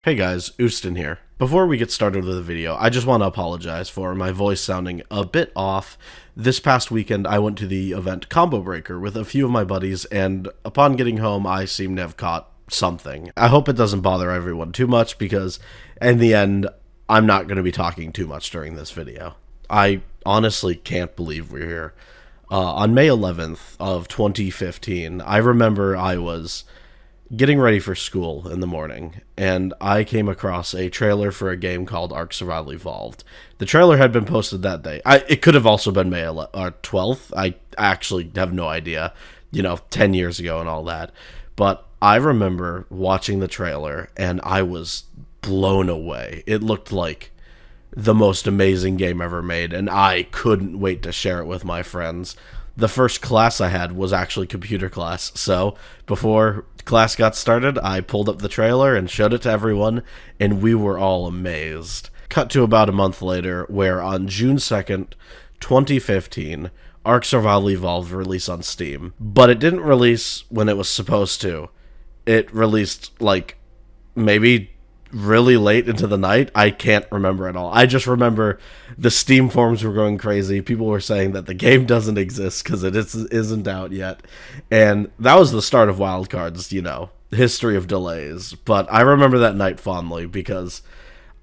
Hey guys, Ustin here. Before we get started with the video, I just want to apologize for my voice sounding a bit off. This past weekend, I went to the event Combo Breaker with a few of my buddies, and upon getting home, I seem to have caught something. I hope it doesn't bother everyone too much, because in the end, I'm not going to be talking too much during this video. I honestly can't believe we're here. On May 11th of 2015, I remember I was getting ready for school in the morning, and I came across a trailer for a game called ARK Survival Evolved. The trailer had been posted that day. It could have also been May 12th. I actually have no idea, 10 years ago and all that. But I remember watching the trailer, and I was blown away. It looked like the most amazing game ever made, and I couldn't wait to share it with my friends. The first class I had was actually computer class, so before class got started, I pulled up the trailer and showed it to everyone, and we were all amazed. Cut to about a month later, where on June 2nd, 2015, ARK Survival Evolved released on Steam. But it didn't release when it was supposed to. It released, maybe really late into the night. I can't remember at all. I just remember the Steam forums were going crazy. People were saying that the game doesn't exist because it isn't out yet. And that was the start of Wildcard's, history of delays. But I remember that night fondly because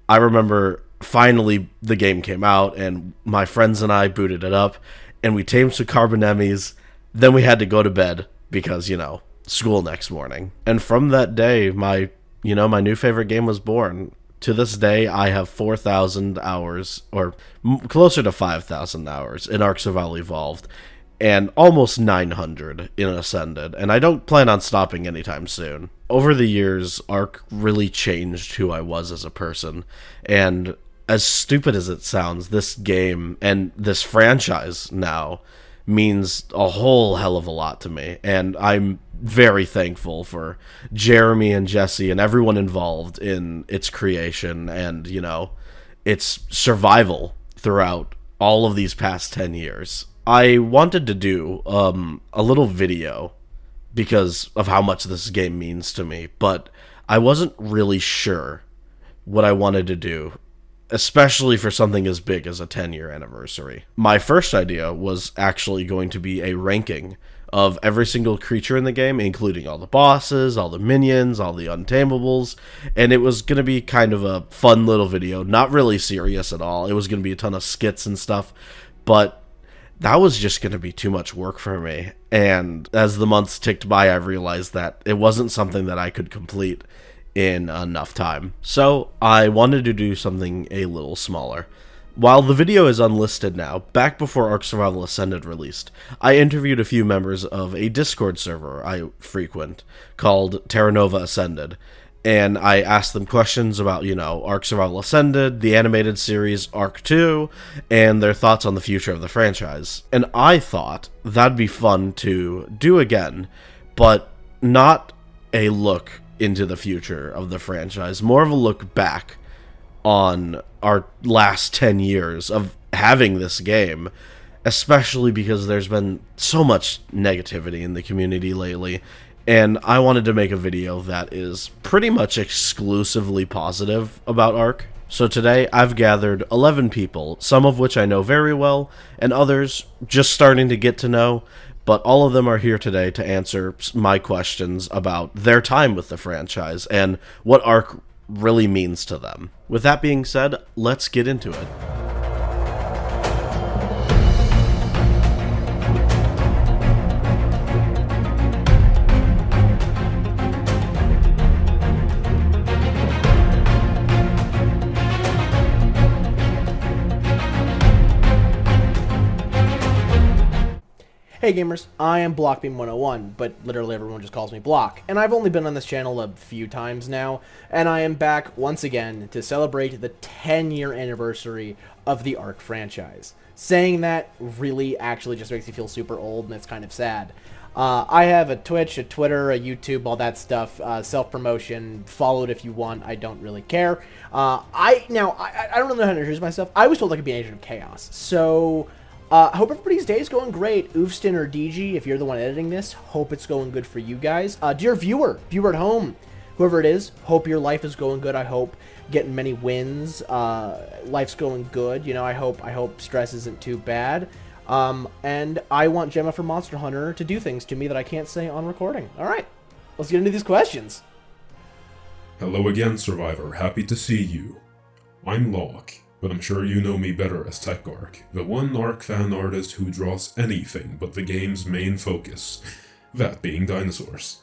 I remember finally the game came out and my friends and I booted it up and we tamed some carbon emis. Then we had to go to bed because, school next morning. And from that day, my new favorite game was born. To this day, I have 4,000 hours, or closer to 5,000 hours in ARK Survival Evolved, and almost 900 in Ascended, and I don't plan on stopping anytime soon. Over the years, ARK really changed who I was as a person, and as stupid as it sounds, this game, and this franchise now, means a whole hell of a lot to me, and I'm very thankful for Jeremy and Jesse and everyone involved in its creation and, its survival throughout all of these past 10 years. I wanted to do a little video because of how much this game means to me, but I wasn't really sure what I wanted to do, especially for something as big as a 10-year anniversary. My first idea was actually going to be a ranking of every single creature in the game, including all the bosses, all the minions, all the untamables, and it was going to be kind of a fun little video, not really serious at all. It was going to be a ton of skits and stuff, but that was just going to be too much work for me, and as the months ticked by, I realized that it wasn't something that I could complete in enough time. So I wanted to do something a little smaller. While the video is unlisted now, back before ARK Survival Ascended released, I interviewed a few members of a Discord server I frequent called Terra Nova Ascended, and I asked them questions about, ARK Survival Ascended, the animated series ARK 2, and their thoughts on the future of the franchise. And I thought that'd be fun to do again, but not a look into the future of the franchise, more of a look back on our last 10 years of having this game, especially because there's been so much negativity in the community lately, and I wanted to make a video that is pretty much exclusively positive about ARK. So today, I've gathered 11 people, some of which I know very well, and others just starting to get to know, but all of them are here today to answer my questions about their time with the franchise and what ARK really means to them. With that being said, let's get into it. Hey gamers, I am BlockBeam101, but literally everyone just calls me Block, and I've only been on this channel a few times now, and I am back once again to celebrate the 10-year anniversary of the ARK franchise. Saying that really actually just makes me feel super old, and it's kind of sad. I have a Twitch, a Twitter, a YouTube, all that stuff, self-promotion, follow it if you want, I don't really care. I don't really know how to introduce myself. I was told I could be an agent of chaos, so hope everybody's day is going great. Oofston or DG, if you're the one editing this, hope it's going good for you guys. Dear viewer at home, whoever it is, hope your life is going good. I hope getting many wins. Life's going good. You know, I hope stress isn't too bad. And I want Gemma from Monster Hunter to do things to me that I can't say on recording. All right, let's get into these questions. Hello again, Survivor. Happy to see you. I'm Locke, but I'm sure you know me better as TekArk, the one ARK fan artist who draws anything but the game's main focus, that being dinosaurs.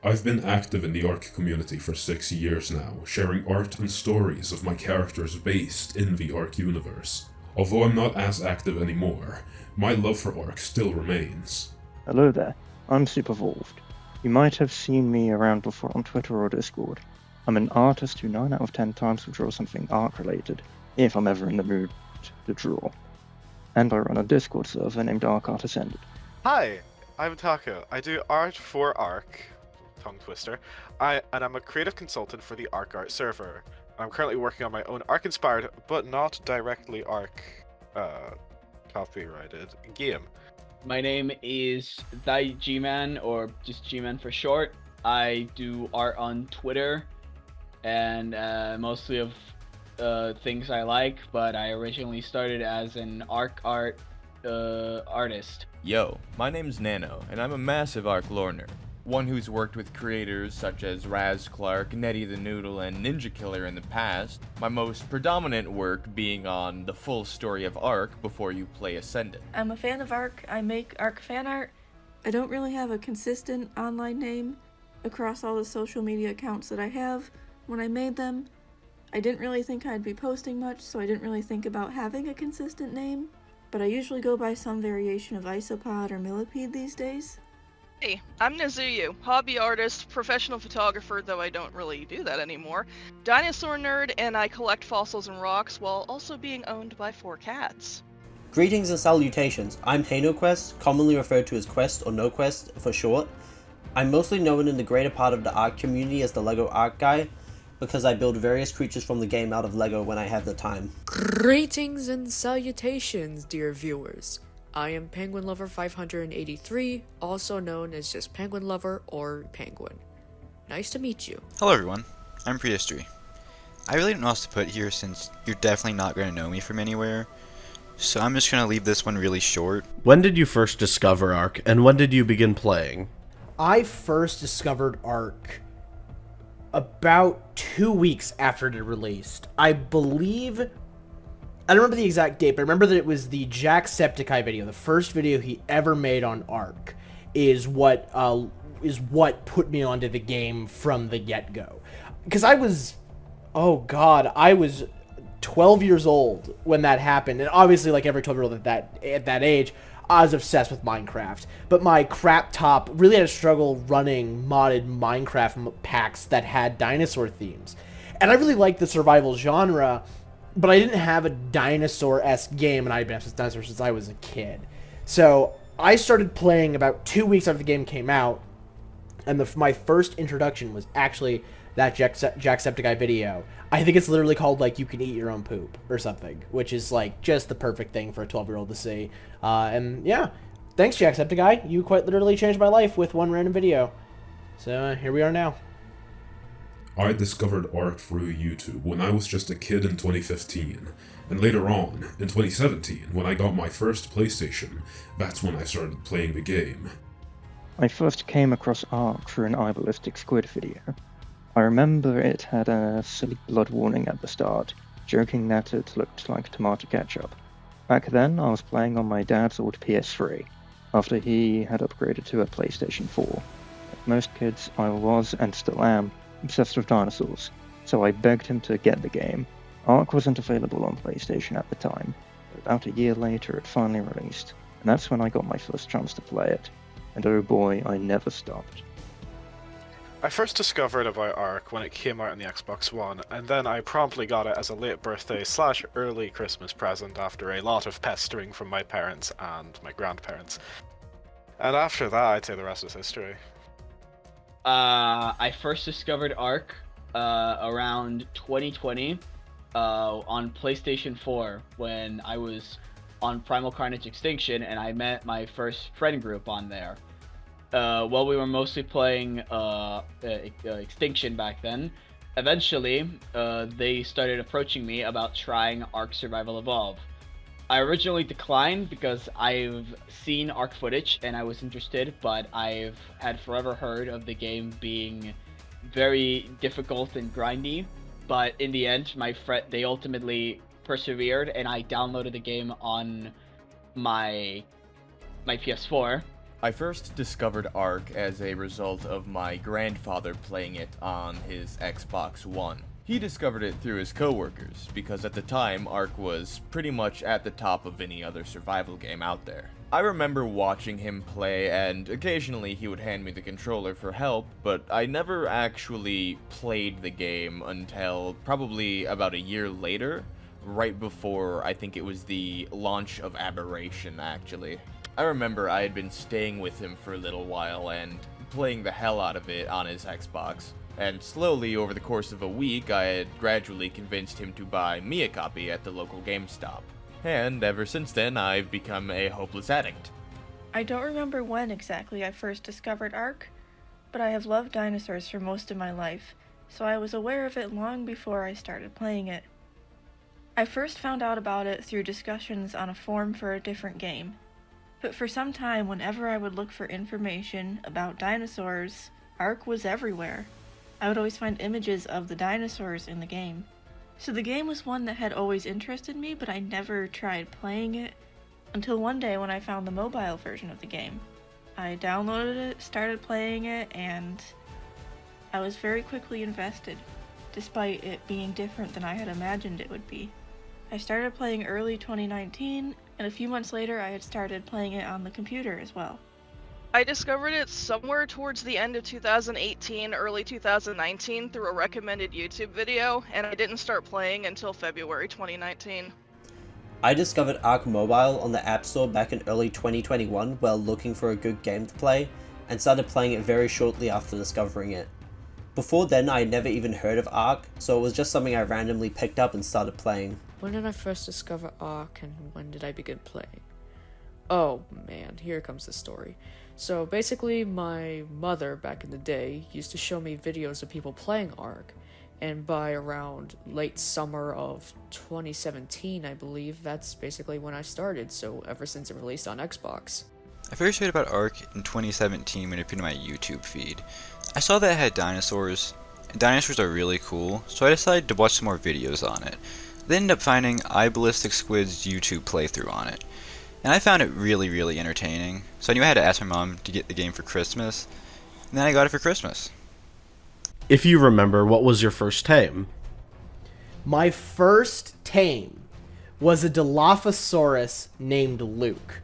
I've been active in the ARK community for 6 years now, sharing art and stories of my characters based in the ARK universe. Although I'm not as active anymore, my love for ARK still remains. Hello there, I'm SoupEvolved. You might have seen me around before on Twitter or Discord. I'm an artist who 9 out of 10 times will draw something ARK related, if I'm ever in the mood to draw. And I run a Discord server named ARK Art Ascended. Hi, I'm Taco. I do art for ARK, tongue twister, and I'm a creative consultant for the ARK Art server. I'm currently working on my own ARK-inspired, but not directly ARK copyrighted game. My name is Gman, or just Gman for short. I do art on Twitter, and mostly of things I like, but I originally started as an ARK art artist. Yo, my name's Nano, and I'm a massive ARK lore nerd. One who's worked with creators such as Raz Clark, Netty the Noodle, and Ninja Killer in the past, my most predominant work being on the full story of ARK before you play Ascendant. I'm a fan of ARK, I make ARK fan art. I don't really have a consistent online name across all the social media accounts that I have. When I made them, I didn't really think I'd be posting much, so I didn't really think about having a consistent name, but I usually go by some variation of Isopod or Millipede these days. Hey, I'm Nezuyu, hobby artist, professional photographer, though I don't really do that anymore, dinosaur nerd, and I collect fossils and rocks while also being owned by 4 cats. Greetings and salutations, I'm NoQuest, commonly referred to as Quest or NoQuest for short. I'm mostly known in the greater part of the ARK community as the LEGO ARK guy, because I build various creatures from the game out of LEGO when I have the time. Greetings and salutations, dear viewers. I am Penguin Lover 583, also known as just Penguin Lover or Penguin. Nice to meet you. Hello everyone, I'm PreHistory. I really don't know what else to put here since you're definitely not going to know me from anywhere, so I'm just going to leave this one really short. When did you first discover ARK, and when did you begin playing? I first discovered ARK about 2 weeks after it released. I believe, I don't remember the exact date, but I remember that it was the Jacksepticeye video. The first video he ever made on ARK is what put me onto the game from the get-go. Because I was 12 years old when that happened, and obviously, like every 12-year-old at that age, I was obsessed with Minecraft. But my crap top really had a struggle running modded Minecraft packs that had dinosaur themes. And I really liked the survival genre, but I didn't have a dinosaur-esque game, and I'd been obsessed with dinosaurs since I was a kid. So I started playing about 2 weeks after the game came out, and my first introduction was actually that Jacksepticeye video. I think it's literally called, like, You Can Eat Your Own Poop or something, which is, like, just the perfect thing for a 12-year-old to see. And, yeah, thanks, Jacksepticeye. You quite literally changed my life with one random video. So, here we are now. I discovered ARK through YouTube when I was just a kid in 2015, and later on, in 2017, when I got my first PlayStation, that's when I started playing the game. I first came across ARK through an Ballistic Squid video. I remember it had a silly blood warning at the start, joking that it looked like tomato ketchup. Back then, I was playing on my dad's old PS3, after he had upgraded to a PlayStation 4. Like most kids, I was, and still am, obsessed with dinosaurs, so I begged him to get the game. ARK wasn't available on PlayStation at the time, but about a year later it finally released, and that's when I got my first chance to play it. And oh boy, I never stopped. I first discovered about ARK when it came out on the Xbox One, and then I promptly got it as a late birthday / early Christmas present after a lot of pestering from my parents and my grandparents. And after that, I'd say the rest is history. I first discovered ARK around 2020 on PlayStation 4 when I was on Primal Carnage Extinction, and I met my first friend group on there. While we were mostly playing Extinction back then, eventually they started approaching me about trying ARK Survival Evolved. I originally declined because I've seen ARK footage and I was interested, but I've had forever heard of the game being very difficult and grindy. But in the end, they ultimately persevered, and I downloaded the game on my PS4. I first discovered ARK as a result of my grandfather playing it on his Xbox One. He discovered it through his coworkers, because at the time, ARK was pretty much at the top of any other survival game out there. I remember watching him play, and occasionally he would hand me the controller for help, but I never actually played the game until probably about a year later, right before I think it was the launch of Aberration, actually. I remember I had been staying with him for a little while and playing the hell out of it on his Xbox. And slowly, over the course of a week, I had gradually convinced him to buy me a copy at the local GameStop. And ever since then, I've become a hopeless addict. I don't remember when exactly I first discovered ARK, but I have loved dinosaurs for most of my life, so I was aware of it long before I started playing it. I first found out about it through discussions on a forum for a different game, but for some time, whenever I would look for information about dinosaurs, ARK was everywhere. I would always find images of the dinosaurs in the game. So the game was one that had always interested me, but I never tried playing it until one day when I found the mobile version of the game. I downloaded it, started playing it, and I was very quickly invested, despite it being different than I had imagined it would be. I started playing early 2019, and a few months later I had started playing it on the computer as well. I discovered it somewhere towards the end of 2018, early 2019 through a recommended YouTube video, and I didn't start playing until February 2019. I discovered ARK Mobile on the App Store back in early 2021 while looking for a good game to play, and started playing it very shortly after discovering it. Before then, I had never even heard of ARK, so it was just something I randomly picked up and started playing. When did I first discover ARK, and when did I begin playing? Oh man, here comes the story. So basically, my mother back in the day used to show me videos of people playing ARK, and by around late summer of 2017, I believe, that's basically when I started, so ever since it released on Xbox. I first heard about ARK in 2017 when it appeared in my YouTube feed. I saw that it had dinosaurs, and dinosaurs are really cool, so I decided to watch some more videos on it. Then ended up finding iBallistic Squid's YouTube playthrough on it. And I found it really, really entertaining, so I knew I had to ask my mom to get the game for Christmas, and then I got it for Christmas. If you remember, what was your first tame? My first tame was a Dilophosaurus named Luke.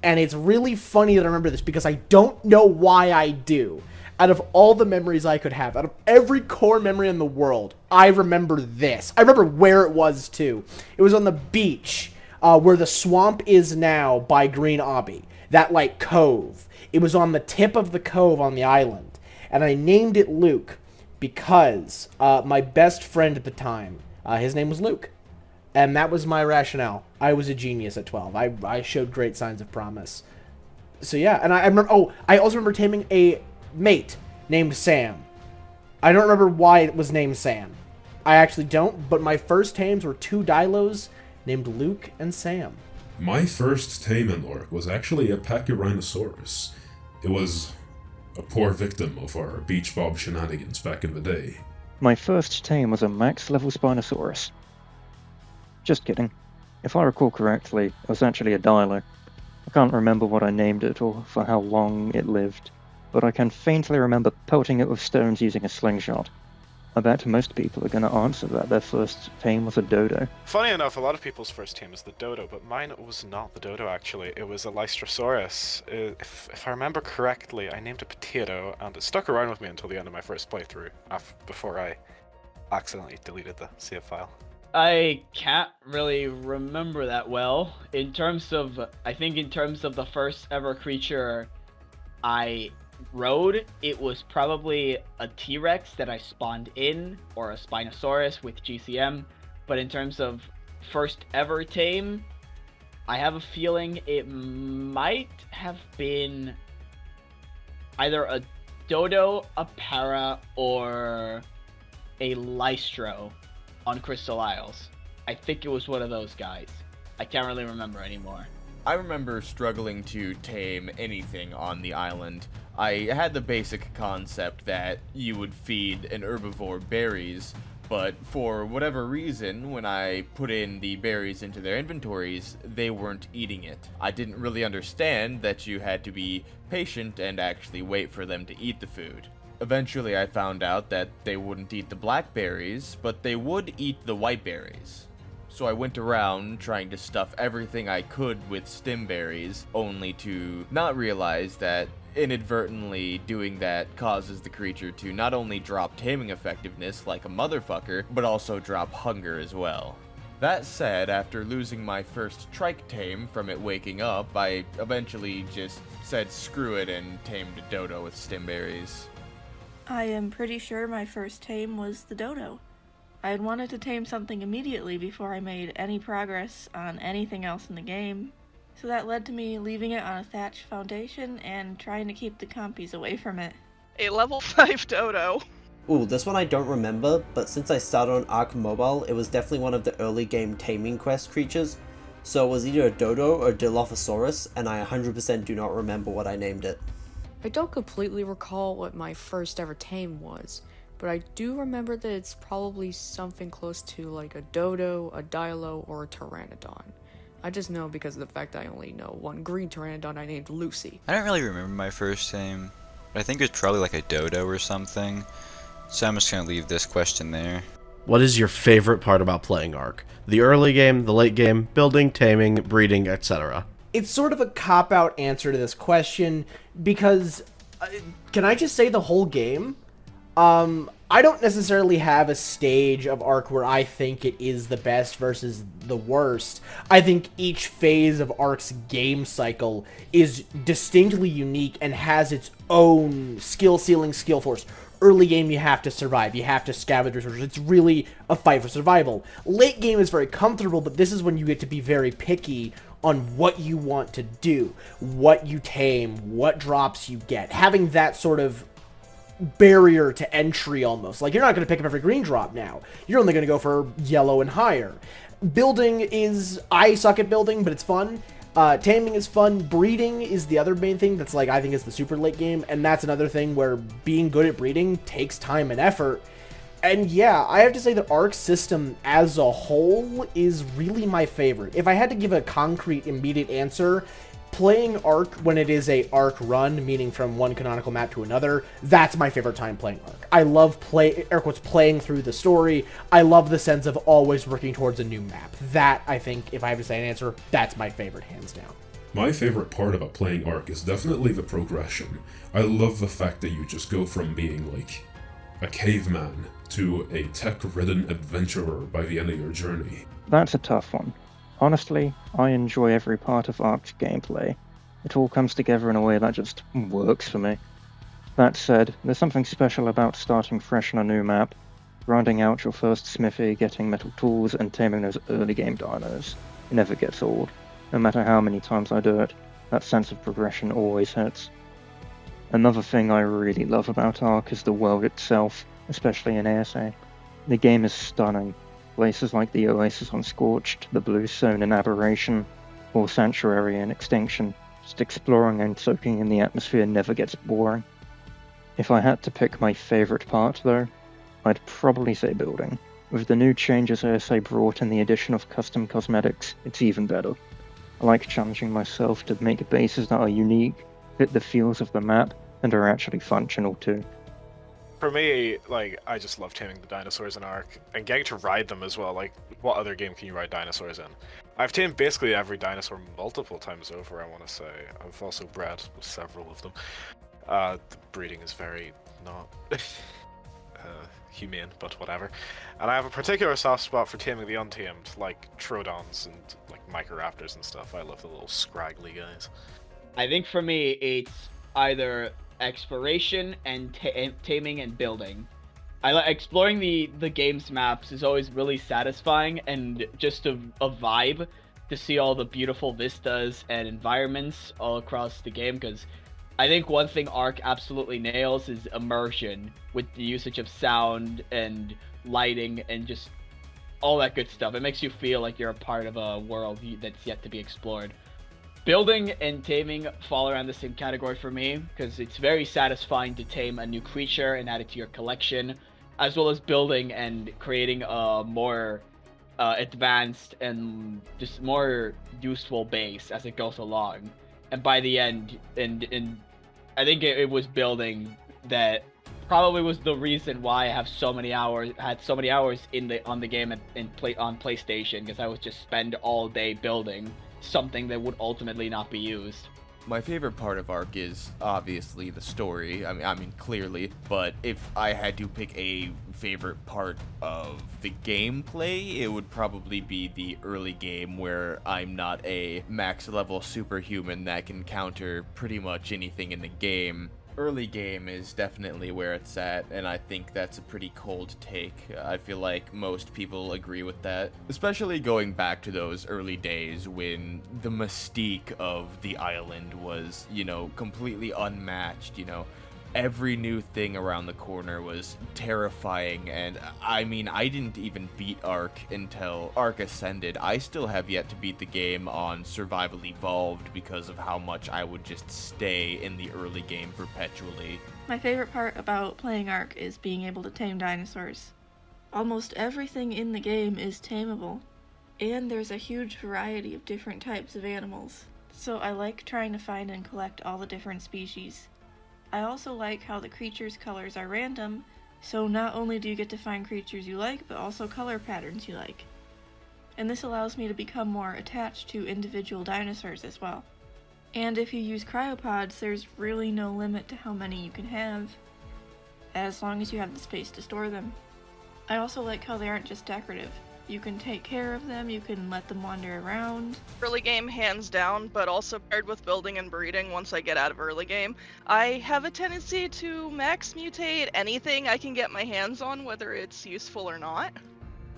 And it's really funny that I remember this because I don't know why I do. Out of all the memories I could have, out of every core memory in the world, I remember this. I remember where it was, too. It was on the beach. Where the swamp is now by Green Obby. That, like, cove. It was on the tip of the cove on the island. And I named it Luke because my best friend at the time, his name was Luke. And that was my rationale. I was a genius at 12. I showed great signs of promise. So, yeah. And I remember... Oh, I also remember taming a mate named Sam. I don't remember why it was named Sam. I actually don't. But my first tames were two Dilos named Luke and Sam. My first tame in ARK was actually a Pachyrhinosaurus. It was a poor victim of our beach bob shenanigans back in the day. My first tame was a max level Spinosaurus. Just kidding. If I recall correctly, it was actually a Dilo. I can't remember what I named it or for how long it lived, but I can faintly remember pelting it with stones using a slingshot. I bet most people are going to answer that their first tame was a dodo. Funny enough, a lot of people's first tame is the dodo, but mine was not the dodo actually. It was a Lystrosaurus. If I remember correctly, I named it Potato, and it stuck around with me until the end of my first playthrough, before I accidentally deleted the save file. I can't really remember that well. I think in terms of the first ever creature I rode, it was probably a T-Rex that I spawned in, or a Spinosaurus with GCM, but in terms of first ever tame, I have a feeling it might have been either a dodo, a para, or a lystro on Crystal Isles. I think it was one of those guys. I can't really remember anymore. I remember struggling to tame anything on the island. I had the basic concept that you would feed an herbivore berries, but for whatever reason, when I put in the berries into their inventories, they weren't eating it. I didn't really understand that you had to be patient and actually wait for them to eat the food. Eventually I found out that they wouldn't eat the blackberries, but they would eat the white berries. So I went around trying to stuff everything I could with stimberries, only to not realize that inadvertently doing that causes the creature to not only drop taming effectiveness like a motherfucker, but also drop hunger as well. That said, after losing my first trike tame from it waking up, I eventually just said screw it and tamed a dodo with stimberries. I am pretty sure my first tame was the dodo. I had wanted to tame something immediately before I made any progress on anything else in the game, so that led to me leaving it on a thatch foundation and trying to keep the compies away from it. A level 5 dodo. Ooh, this one I don't remember, but since I started on ARK Mobile, it was definitely one of the early game taming quest creatures, so it was either a dodo or a Dilophosaurus, and I 100% do not remember what I named it. I don't completely recall what my first ever tame was, but I do remember that it's probably something close to like a dodo, a dilo, or a pteranodon. I just know because of the fact I only know one green pteranodon I named Lucy. I don't really remember my first tame, but I think it was probably like a dodo or something, so I'm just gonna leave this question there. What is your favorite part about playing ARK? The early game, the late game, building, taming, breeding, etc. It's sort of a cop-out answer to this question, because, can I just say the whole game? I don't necessarily have a stage of ARK where I think it is the best versus the worst. I think each phase of ARK's game cycle is distinctly unique and has its own skill ceiling, skill force. Early game, you have to survive. You have to scavenge resources. It's really a fight for survival. Late game is very comfortable, but this is when you get to be very picky on what you want to do, what you tame, what drops you get. Having that sort of barrier to entry almost. Like, you're not going to pick up every green drop now. You're only going to go for yellow and higher. Building is... I suck at building, but it's fun. Taming is fun. Breeding is the other main thing that's, like, I think is the super late game, and that's another thing where being good at breeding takes time and effort. And yeah, I have to say the ARK system as a whole is really my favorite. If I had to give a concrete, immediate answer, playing ARK when it is a ARK run, meaning from one canonical map to another, that's my favorite time playing ARK. I love playing through the story. I love the sense of always working towards a new map. That, I think, if I have to say an answer, that's my favorite, hands down. My favorite part about playing ARK is definitely the progression. I love the fact that you just go from being like a caveman to a tech-ridden adventurer by the end of your journey. That's a tough one. Honestly, I enjoy every part of ARK's gameplay. It all comes together in a way that just works for me. That said, there's something special about starting fresh on a new map, grinding out your first smithy, getting metal tools, and taming those early game dinos. It never gets old. No matter how many times I do it, that sense of progression always hits. Another thing I really love about ARK is the world itself, especially in ASA. The game is stunning. Places like the Oasis on Scorched, the Blue Zone in Aberration, or Sanctuary in Extinction, just exploring and soaking in the atmosphere never gets boring. If I had to pick my favourite part though, I'd probably say building. With the new changes ASA brought and the addition of custom cosmetics, it's even better. I like challenging myself to make bases that are unique, fit the feels of the map, and are actually functional too. For me, like, I just love taming the dinosaurs in ARK, and getting to ride them as well. Like, what other game can you ride dinosaurs in? I've tamed basically every dinosaur multiple times over, I want to say. I've also bred several of them. The breeding is very not humane, but whatever. And I have a particular soft spot for taming the untamed, like Troodons and like Microraptors and stuff. I love the little scraggly guys. I think for me, it's either exploration and taming and building. I like exploring the game's maps is always really satisfying and just a vibe to see all the beautiful vistas and environments all across the game, because I think one thing ARK absolutely nails is immersion with the usage of sound and lighting and just all that good stuff. It makes you feel like you're a part of a world that's yet to be explored. Building and taming fall around the same category for me, because it's very satisfying to tame a new creature and add it to your collection, as well as building and creating a more advanced and just more useful base as it goes along. And by the end, and I think it was building that probably was the reason why I have so many hours on the game on PlayStation, because I would just spend all day building something that would ultimately not be used. My favorite part of ARK is obviously the story. I mean, clearly. But if I had to pick a favorite part of the gameplay, it would probably be the early game where I'm not a max level superhuman that can counter pretty much anything in the game. Early game is definitely where it's at, and I think that's a pretty cold take. I feel like most people agree with that, especially going back to those early days when the mystique of the island was, completely unmatched, Every new thing around the corner was terrifying, and I mean, I didn't even beat ARK until ARK Ascended. I still have yet to beat the game on SoupEvolved because of how much I would just stay in the early game perpetually. My favorite part about playing ARK is being able to tame dinosaurs. Almost everything in the game is tameable, and there's a huge variety of different types of animals. So I like trying to find and collect all the different species. I also like how the creatures' colors are random, so not only do you get to find creatures you like, but also color patterns you like. And this allows me to become more attached to individual dinosaurs as well. And if you use cryopods, there's really no limit to how many you can have, as long as you have the space to store them. I also like how they aren't just decorative. You can take care of them, you can let them wander around. Early game, hands down, but also paired with building and breeding once I get out of early game. I have a tendency to max mutate anything I can get my hands on, whether it's useful or not.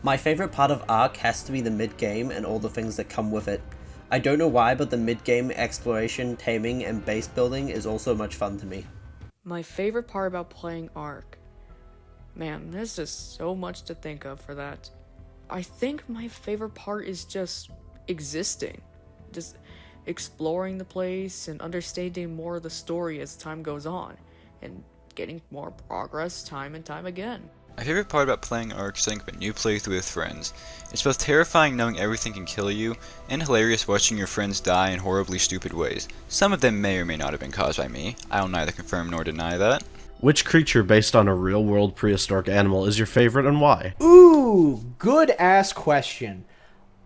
My favorite part of ARK has to be the mid-game and all the things that come with it. I don't know why, but the mid-game exploration, taming, and base building is also much fun to me. My favorite part about playing ARK? Man, there's just so much to think of for that. I think my favorite part is just existing. Just exploring the place and understanding more of the story as time goes on, and getting more progress time and time again. My favorite part about playing ARK is setting up a new playthrough with friends. It's both terrifying knowing everything can kill you, and hilarious watching your friends die in horribly stupid ways. Some of them may or may not have been caused by me. I will neither confirm nor deny that. Which creature based on a real-world prehistoric animal is your favorite and why? Ooh, good ass question.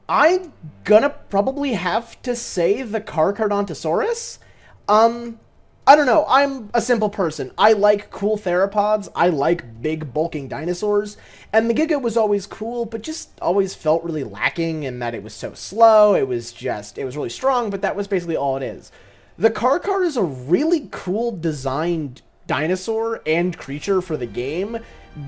I'm gonna probably have to say the Carcharodontosaurus. I don't know, I'm a simple person. I like cool theropods, I like big bulking dinosaurs, and the Giga was always cool, but just always felt really lacking in that it was so slow, it was really strong, but that was basically all it is. The Carchar is a really cool designed dinosaur and creature for the game,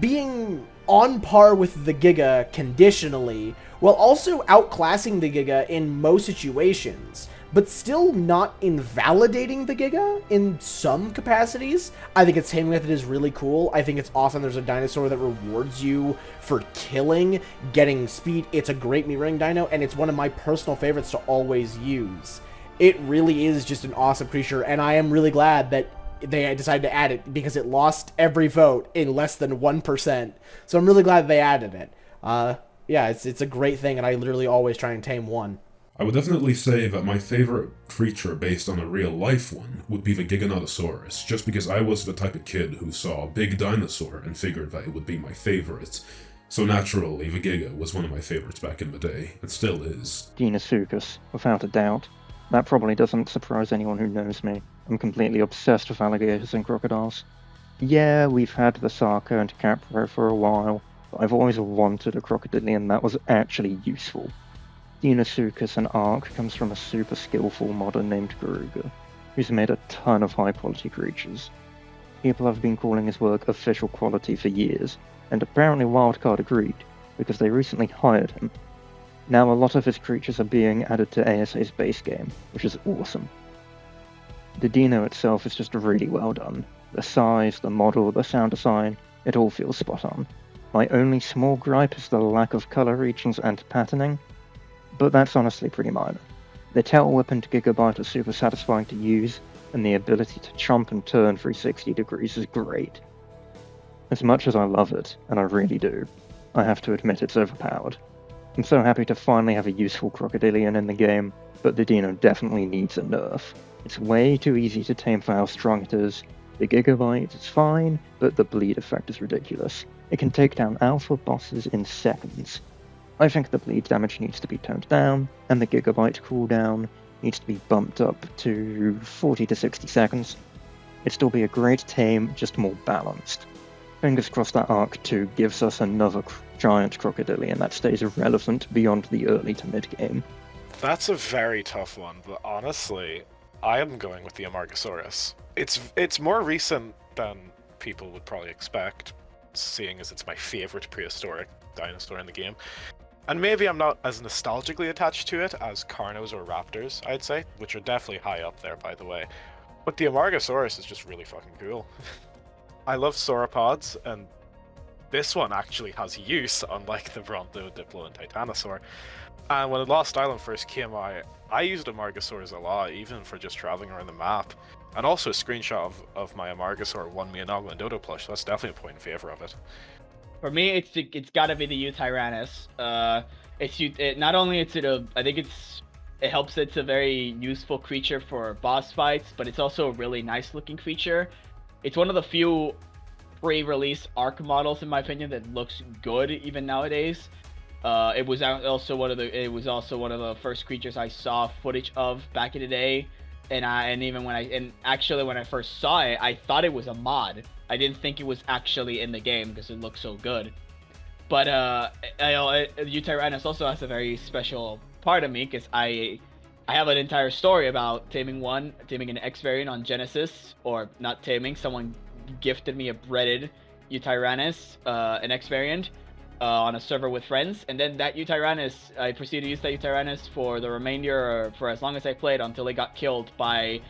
being on par with the Giga conditionally, while also outclassing the Giga in most situations, but still not invalidating the Giga in some capacities. I think its taming method is really cool. I think it's awesome there's a dinosaur that rewards you for killing, getting speed. It's a great mirroring dino, and it's one of my personal favorites to always use. It really is just an awesome creature, and I am really glad that they decided to add it, because it lost every vote in less than 1%. So I'm really glad they added it. Yeah, it's a great thing, and I literally always try and tame one. I would definitely say that my favorite creature based on a real-life one would be the Giganotosaurus, just because I was the type of kid who saw a big dinosaur and figured that it would be my favorite. So naturally, the Giga was one of my favorites back in the day, and still is. Deinosuchus, without a doubt. That probably doesn't surprise anyone who knows me. I'm completely obsessed with alligators and crocodiles. Yeah, we've had the Sarco and TekArk for a while, but I've always wanted a crocodilian that was actually useful. Deinosuchus and ARK comes from a super skillful modder named Garuga, who's made a ton of high-quality creatures. People have been calling his work official quality for years, and apparently Wildcard agreed, because they recently hired him. Now a lot of his creatures are being added to ASA's base game, which is awesome. The dino itself is just really well done. The size, the model, the sound design, it all feels spot on. My only small gripe is the lack of color regions and patterning, but that's honestly pretty minor. The tail weapon to Gigabyte is super satisfying to use, and the ability to chomp and turn 360 degrees is great. As much as I love it, and I really do, I have to admit it's overpowered. I'm so happy to finally have a useful crocodilian in the game, but the dino definitely needs a nerf. It's way too easy to tame for how strong it is. The Gigabyte is fine, but the bleed effect is ridiculous. It can take down alpha bosses in seconds. I think the bleed damage needs to be toned down, and the Gigabyte cooldown needs to be bumped up to 40 to 60 seconds. It'd still be a great tame, just more balanced. Fingers crossed that ARK 2 gives us another giant crocodilian that stays relevant beyond the early to mid game. That's a very tough one, but honestly, I am going with the Amargasaurus. It's more recent than people would probably expect, seeing as it's my favorite prehistoric dinosaur in the game. And maybe I'm not as nostalgically attached to it as Carnos or Raptors, I'd say, which are definitely high up there, by the way. But the Amargasaurus is just really fucking cool. I love sauropods, and this one actually has use, unlike the Bronto, Diplo, and Titanosaur. And when Lost Island first came out, I used Amargasaurs a lot, even for just traveling around the map. And also a screenshot of my Amargasaur won me an Ogla and Dodo plush, so that's definitely a point in favor of it. For me, it's gotta be the Eutyrannus. Not only I think it helps. It's a very useful creature for boss fights, but it's also a really nice looking creature. It's one of the few pre-release ARK models, in my opinion, that looks good even nowadays. It was also one of the first creatures I saw footage of back in the day, and actually when I first saw it, I thought it was a mod. I didn't think it was actually in the game because it looked so good. But Eutyrannus also has a very special part of me because I have an entire story about taming an X variant on Genesis, or not taming. Someone gifted me a breaded Eutyrannus, an X variant, on a server with friends, and then that Eutyrannus, I proceeded to use that Eutyrannus for the remainder, or for as long as I played, until it got killed by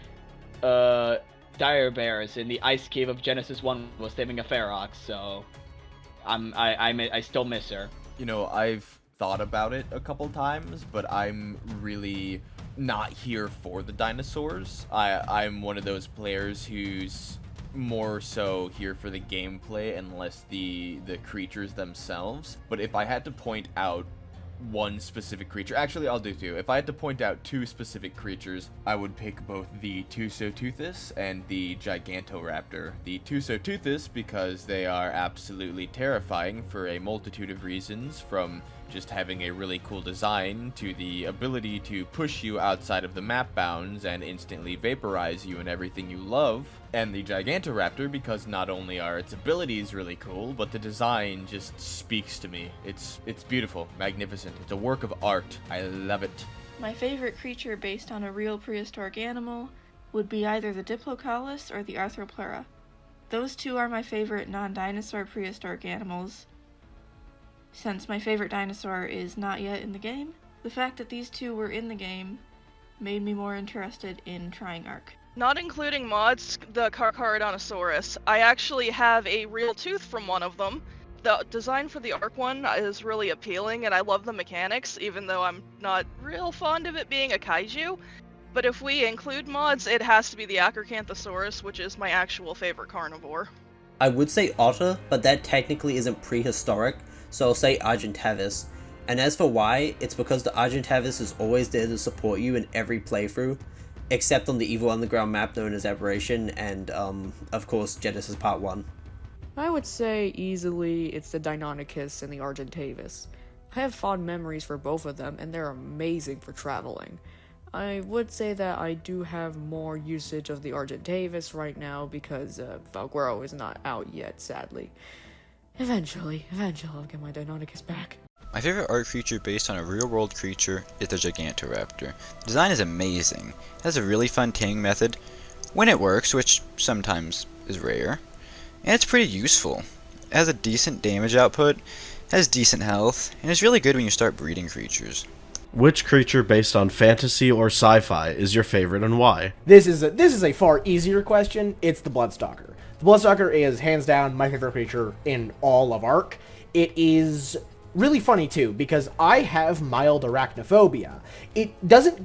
dire bears in the ice cave of Genesis 1 was taming a Ferox, so I still miss her. You know, I've thought about it a couple times, but I'm really not here for the dinosaurs. I'm one of those players who's more so here for the gameplay and less the creatures themselves. But if I had to point out one specific creature, actually I'll do two. If I had to point out two specific creatures, I would pick both the Tusoteuthis and the Gigantoraptor. The Tusoteuthis because they are absolutely terrifying for a multitude of reasons, from just having a really cool design to the ability to push you outside of the map bounds and instantly vaporize you and everything you love. And the Gigantoraptor because not only are its abilities really cool, but the design just speaks to me. It's beautiful, magnificent. It's a work of art. I love it. My favorite creature based on a real prehistoric animal would be either the Diplocaulus or the Arthroplera. Those two are my favorite non-dinosaur prehistoric animals. Since my favorite dinosaur is not yet in the game, the fact that these two were in the game made me more interested in trying ARK. Not including mods, the Carcharodontosaurus. I actually have a real tooth from one of them. The design for the ARK one is really appealing, and I love the mechanics, even though I'm not real fond of it being a kaiju. But if we include mods, it has to be the Acrocanthosaurus, which is my actual favorite carnivore. I would say otter, but that technically isn't prehistoric, so I'll say Argentavis. And as for why, it's because the Argentavis is always there to support you in every playthrough, except on the Evil Underground map known as Aberration, and of course Genesis Part 1. I would say easily it's the Deinonychus and the Argentavis. I have fond memories for both of them, and they're amazing for traveling. I would say that I do have more usage of the Argentavis right now because Valguero is not out yet, sadly. Eventually I'll get my Deinonychus back. My favorite ARK creature based on a real-world creature is the Gigantoraptor. The design is amazing. It has a really fun taming method, when it works, which sometimes is rare. And it's pretty useful. It has a decent damage output, has decent health, and is really good when you start breeding creatures. Which creature based on fantasy or sci-fi is your favorite and why? This is a far easier question. It's the Bloodstalker. The Bloodstalker is hands down my favorite creature in all of ARK. It is really funny too, because I have mild arachnophobia. It doesn't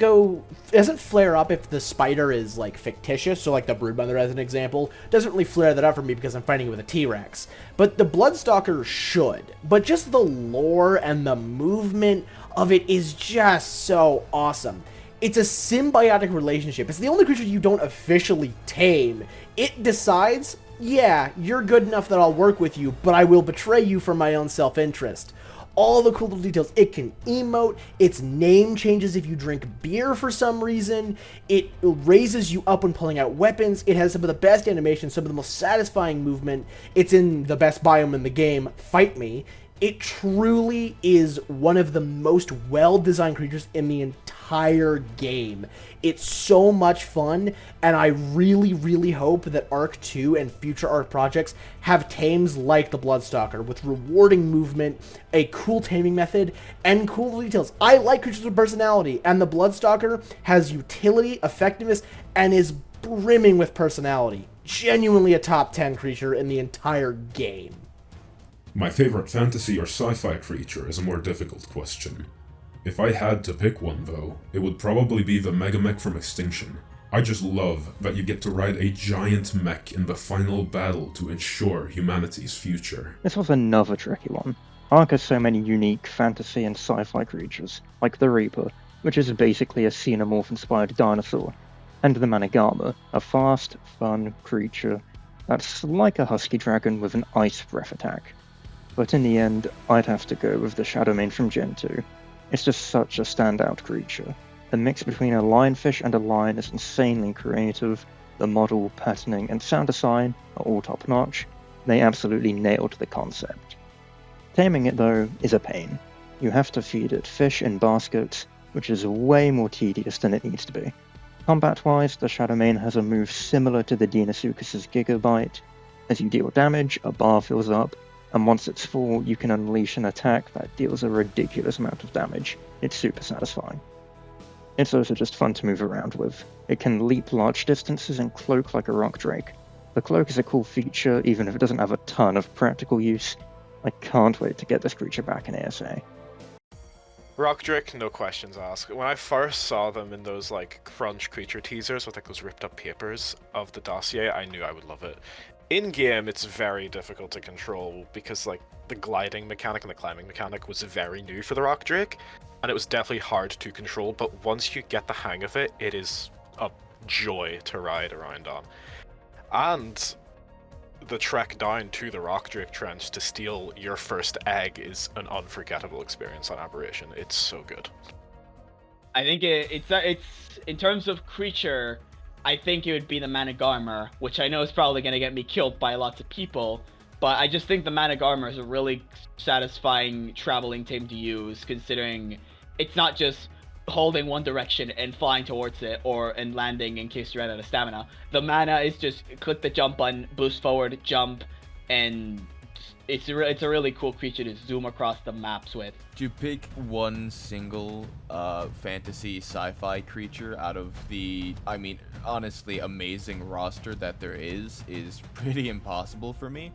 flare up if the spider is like fictitious, so like the Broodmother as an example, doesn't really flare that up for me because I'm fighting it with a T-Rex. But the Bloodstalker should. But just the lore and the movement of it is just so awesome. It's a symbiotic relationship. It's the only creature you don't officially tame. It decides, yeah, you're good enough that I'll work with you, but I will betray you for my own self-interest. All the cool little details. It can emote. Its name changes if you drink beer for some reason. It raises you up when pulling out weapons. It has some of the best animations, some of the most satisfying movement. It's in the best biome in the game, Fight Me. It truly is one of the most well-designed creatures in the entire game. It's so much fun, and I really, really hope that ARK 2 and future ARK projects have tames like the Bloodstalker, with rewarding movement, a cool taming method, and cool details. I like creatures with personality, and the Bloodstalker has utility, effectiveness, and is brimming with personality. Genuinely a top 10 creature in the entire game. My favorite fantasy or sci-fi creature is a more difficult question. If I had to pick one though, it would probably be the Megamech from Extinction. I just love that you get to ride a giant mech in the final battle to ensure humanity's future. This was another tricky one. ARK has so many unique fantasy and sci-fi creatures, like the Reaper, which is basically a xenomorph-inspired dinosaur, and the Manigama, a fast, fun creature that's like a husky dragon with an ice breath attack. But in the end, I'd have to go with the Shadowmane from Gen 2. It's just such a standout creature. The mix between a lionfish and a lion is insanely creative. The model, patterning, and sound design are all top-notch. They absolutely nailed the concept. Taming it, though, is a pain. You have to feed it fish in baskets, which is way more tedious than it needs to be. Combat-wise, the Shadowmane has a move similar to the Deinosuchus' Gigabyte. As you deal damage, a bar fills up, and once it's full, you can unleash an attack that deals a ridiculous amount of damage. It's super satisfying. It's also just fun to move around with. It can leap large distances and cloak like a rock drake. The cloak is a cool feature, even if it doesn't have a ton of practical use. I can't wait to get this creature back in ASA. Rock Drake, no questions asked. When I first saw them in those like crunch creature teasers with like those ripped up papers of the dossier, I knew I would love it. In game, it's very difficult to control because like the gliding mechanic and the climbing mechanic was very new for the Rock Drake, and it was definitely hard to control. But once you get the hang of it, it is a joy to ride around on. And the trek down to the Rock Drake Trench to steal your first egg is an unforgettable experience on Aberration. It's so good. I think it's in terms of creature, I think it would be the Managarmr, which I know is probably going to get me killed by lots of people, but I just think the Managarmr is a really satisfying traveling tame to use, considering it's not just holding one direction and flying towards it and landing in case you're out of stamina. The mana is just click the jump button, boost forward, jump, and it's a really cool creature to zoom across the maps with. To pick one single fantasy sci-fi creature out of the, I mean, honestly amazing roster that there is pretty impossible for me.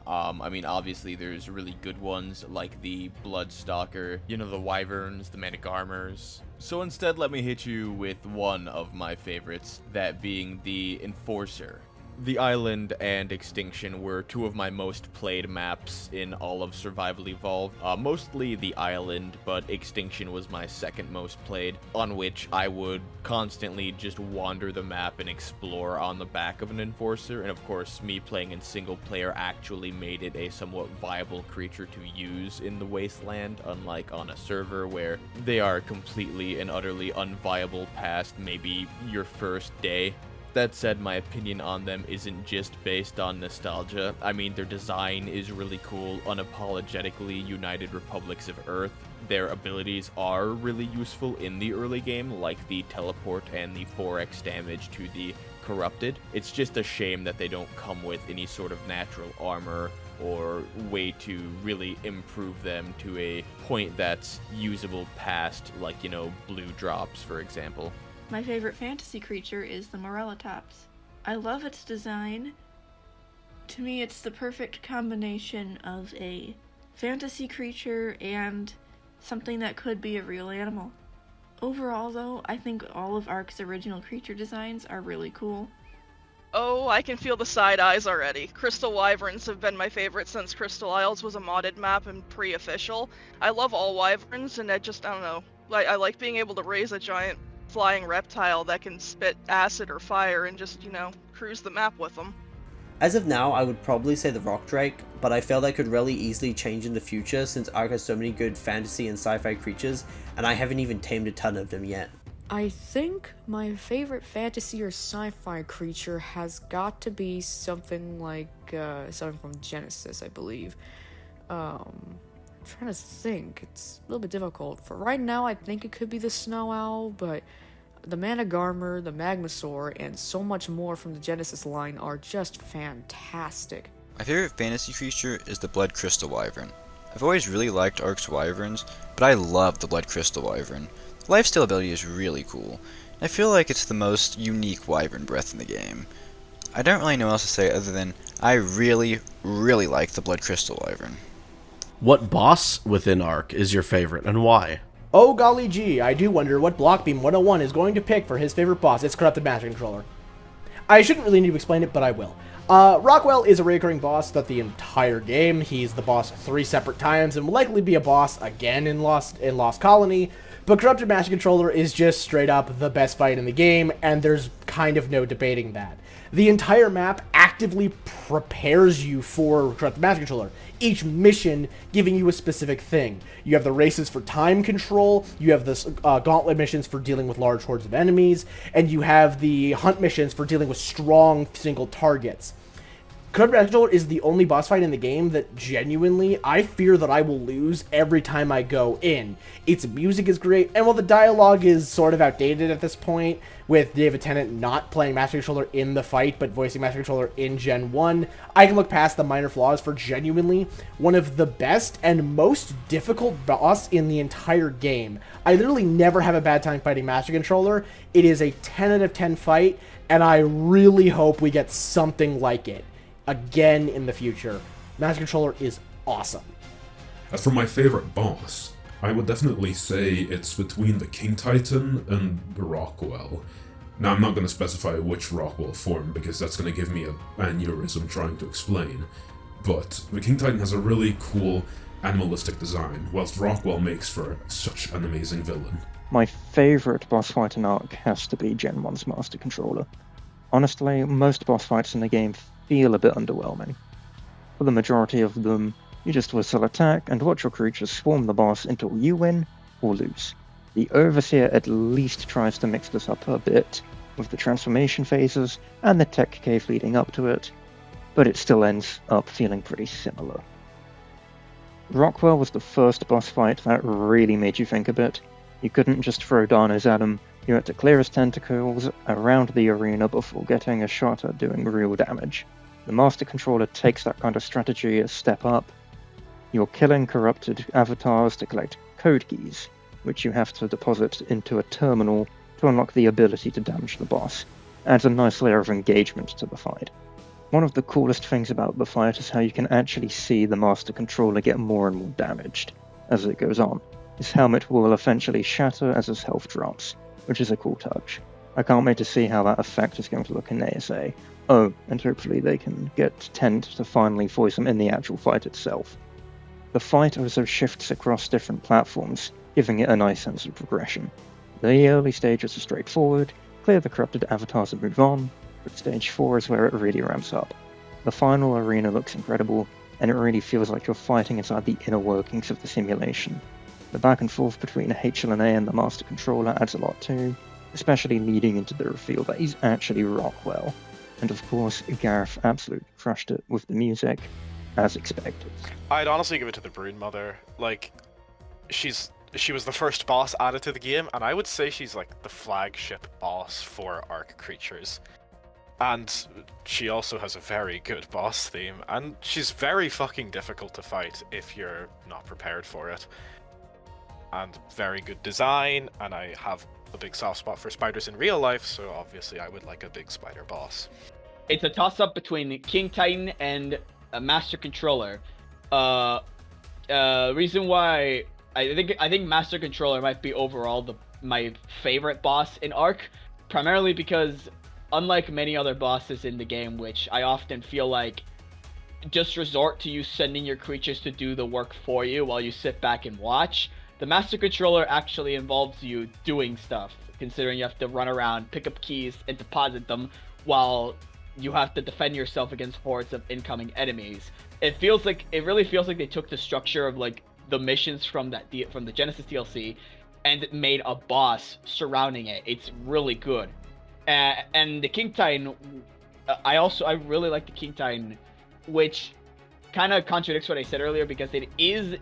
I mean, obviously there's really good ones like the Bloodstalker, you know, the Wyverns, the Managarmrs. So instead, let me hit you with one of my favorites, that being the Enforcer. The Island and Extinction were two of my most played maps in all of Survival Evolved. Mostly the Island, but Extinction was my second most played, on which I would constantly just wander the map and explore on the back of an Enforcer, and of course me playing in single player actually made it a somewhat viable creature to use in the Wasteland, unlike on a server where they are completely and utterly unviable past maybe your first day. That said, my opinion on them isn't just based on nostalgia. I mean, their design is really cool, unapologetically United Republics of Earth. Their abilities are really useful in the early game, like the teleport and the 4x damage to the Corrupted. It's just a shame that they don't come with any sort of natural armor or way to really improve them to a point that's usable past, like, blue drops, for example. My favorite fantasy creature is the Morellatops. I love its design. To me, it's the perfect combination of a fantasy creature and something that could be a real animal. Overall, though, I think all of ARK's original creature designs are really cool. Oh, I can feel the side eyes already. Crystal Wyverns have been my favorite since Crystal Isles was a modded map and pre-official. I love all Wyverns, and I don't know. I like being able to raise a giant flying reptile that can spit acid or fire and just, cruise the map with them. As of now, I would probably say the Rock Drake, but I feel that could really easily change in the future since ARK has so many good fantasy and sci-fi creatures, and I haven't even tamed a ton of them yet. I think my favorite fantasy or sci-fi creature has got to be something like something from Genesis, I believe. I'm trying to think. It's a little bit difficult. For right now, I think it could be the Snow Owl, but the Managarmr, the Magmasaur, and so much more from the Genesis line are just fantastic. My favorite fantasy creature is the Blood Crystal Wyvern. I've always really liked ARK's Wyverns, but I love the Blood Crystal Wyvern. The lifesteal ability is really cool. I feel like it's the most unique Wyvern breath in the game. I don't really know what else to say other than I really, really like the Blood Crystal Wyvern. What boss within ARK is your favorite, and why? Oh golly gee, I do wonder what Blockbeam 101 is going to pick for his favorite boss. It's Corrupted Master Controller. I shouldn't really need to explain it, but I will. Rockwell is a recurring boss throughout the entire game. He's the boss 3 separate times and will likely be a boss again in Lost Colony. But Corrupted Master Controller is just straight up the best fight in the game, and there's kind of no debating that. The entire map actively prepares you for Corrupted Master Controller, each mission giving you a specific thing. You have the races for time control, you have the gauntlet missions for dealing with large hordes of enemies, and you have the hunt missions for dealing with strong single targets. Corrupted Master Controller is the only boss fight in the game that genuinely I fear that I will lose every time I go in. Its music is great, and while the dialogue is sort of outdated at this point, with David Tennant not playing Master Controller in the fight, but voicing Master Controller in Gen 1, I can look past the minor flaws for genuinely one of the best and most difficult boss in the entire game. I literally never have a bad time fighting Master Controller. It is a 10 out of 10 fight, and I really hope we get something like it again in the future. Master Controller is awesome. As for my favorite boss, I would definitely say it's between the King Titan and the Rockwell. Now, I'm not going to specify which Rockwell form because that's going to give me an aneurysm trying to explain, but the King Titan has a really cool animalistic design, whilst Rockwell makes for such an amazing villain. My favourite boss fight in ARK has to be Gen 1's Master Controller. Honestly, most boss fights in the game feel a bit underwhelming. For the majority of them, you just whistle attack and watch your creatures swarm the boss until you win or lose. The Overseer at least tries to mix this up a bit with the transformation phases and the tech cave leading up to it, but it still ends up feeling pretty similar. Rockwell was the first boss fight that really made you think a bit. You couldn't just throw Dinos at him, you had to clear his tentacles around the arena before getting a shot at doing real damage. The Master Controller takes that kind of strategy a step up. You're killing corrupted avatars to collect code keys, which you have to deposit into a terminal to unlock the ability to damage the boss. Adds a nice layer of engagement to the fight. One of the coolest things about the fight is how you can actually see the Master Controller get more and more damaged as it goes on. His helmet will eventually shatter as his health drops, which is a cool touch. I can't wait to see how that effect is going to look in ASA. Oh, and hopefully they can get Tent to finally voice him in the actual fight itself. The fight also shifts across different platforms, giving it a nice sense of progression. The early stages are straightforward, clear the corrupted avatars and move on, but stage 4 is where it really ramps up. The final arena looks incredible, and it really feels like you're fighting inside the inner workings of the simulation. The back and forth between HLNA and the Master Controller adds a lot too, especially leading into the reveal that he's actually Rockwell. And of course, Gareth absolutely crushed it with the music, as expected. I'd honestly give it to the Broodmother. Like, she was the first boss added to the game, and I would say she's like the flagship boss for ARK creatures. And she also has a very good boss theme, and she's very fucking difficult to fight if you're not prepared for it. And very good design, and I have a big soft spot for spiders in real life, so obviously I would like a big spider boss. It's a toss-up between King Titan and a Master Controller. Reason why I think Master Controller might be overall my favorite boss in ARK, primarily because unlike many other bosses in the game, which I often feel like just resort to you sending your creatures to do the work for you while you sit back and watch, the Master Controller actually involves you doing stuff, considering you have to run around, pick up keys, and deposit them while you have to defend yourself against hordes of incoming enemies. It really feels like they took the structure of like the missions from the Genesis DLC and made a boss surrounding it. It's really good. And the King Titan, I really like the King Titan, which kind of contradicts what I said earlier, because it is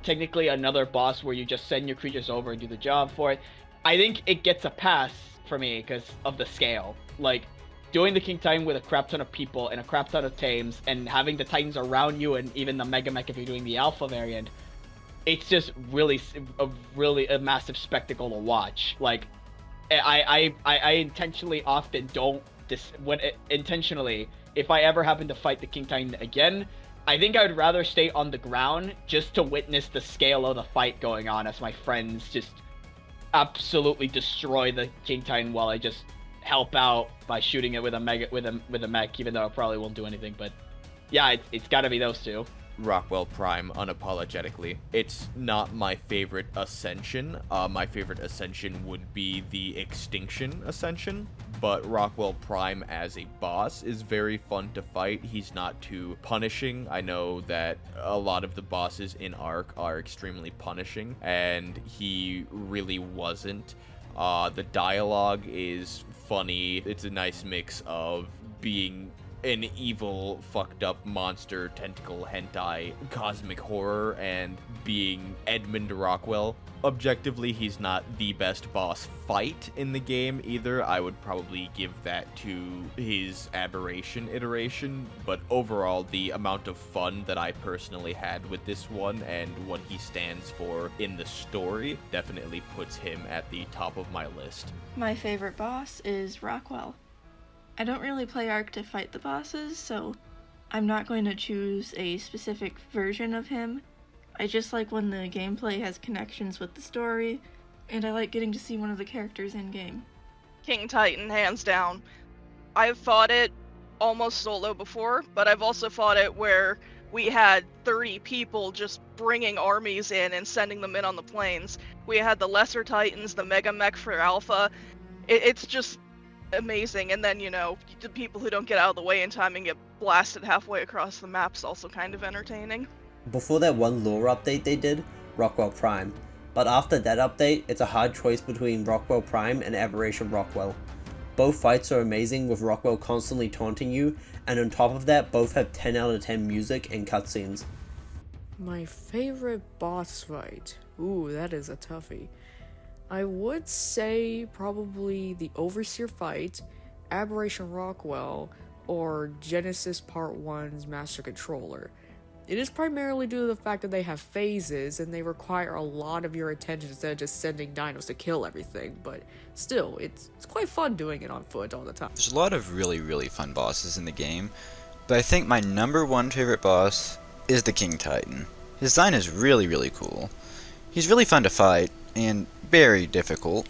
technically another boss where you just send your creatures over and do the job for it. I think it gets a pass for me because of the scale. Like, doing the King Titan with a crap ton of people and a crap ton of tames, and having the Titans around you, and even the Mega Mech if you're doing the Alpha variant, it's just really a massive spectacle to watch. Like, I intentionally often don't intentionally, if I ever happen to fight the King Titan again, I think I would rather stay on the ground just to witness the scale of the fight going on as my friends just absolutely destroy the King Titan while I just help out by shooting it with a mech, even though it probably won't do anything. But yeah, it's got to be those two. Rockwell Prime, unapologetically. It's not my favorite Ascension. My favorite Ascension would be the Extinction Ascension, but Rockwell Prime as a boss is very fun to fight. He's not too punishing. I know that a lot of the bosses in ARK are extremely punishing, and he really wasn't. The dialogue is funny. It's a nice mix of being an evil, fucked up monster, tentacle, hentai, cosmic horror, and being Edmund Rockwell. Objectively, he's not the best boss fight in the game either. I would probably give that to his Aberration iteration, but overall, the amount of fun that I personally had with this one and what he stands for in the story definitely puts him at the top of my list. My favorite boss is Rockwell. I don't really play ARK to fight the bosses, so I'm not going to choose a specific version of him. I just like when the gameplay has connections with the story, and I like getting to see one of the characters in-game. King Titan, hands down. I've fought it almost solo before, but I've also fought it where we had 30 people just bringing armies in and sending them in on the plains. We had the Lesser Titans, the Mega Mech for Alpha. It's just amazing. And then, you know, the people who don't get out of the way in time and get blasted halfway across the map's also kind of entertaining. Before that one lore update they did, Rockwell Prime. But after that update, it's a hard choice between Rockwell Prime and Aberration Rockwell. Both fights are amazing, with Rockwell constantly taunting you, and on top of that, both have 10 out of 10 music and cutscenes. My favorite boss fight? Ooh, that is a toughie. I would say probably the Overseer fight, Aberration Rockwell, or Genesis Part 1's Master Controller. It is primarily due to the fact that they have phases and they require a lot of your attention instead of just sending dinos to kill everything, but still, it's quite fun doing it on foot all the time. There's a lot of really, really fun bosses in the game, but I think my number one favorite boss is the King Titan. His design is really, really cool. He's really fun to fight, and very difficult.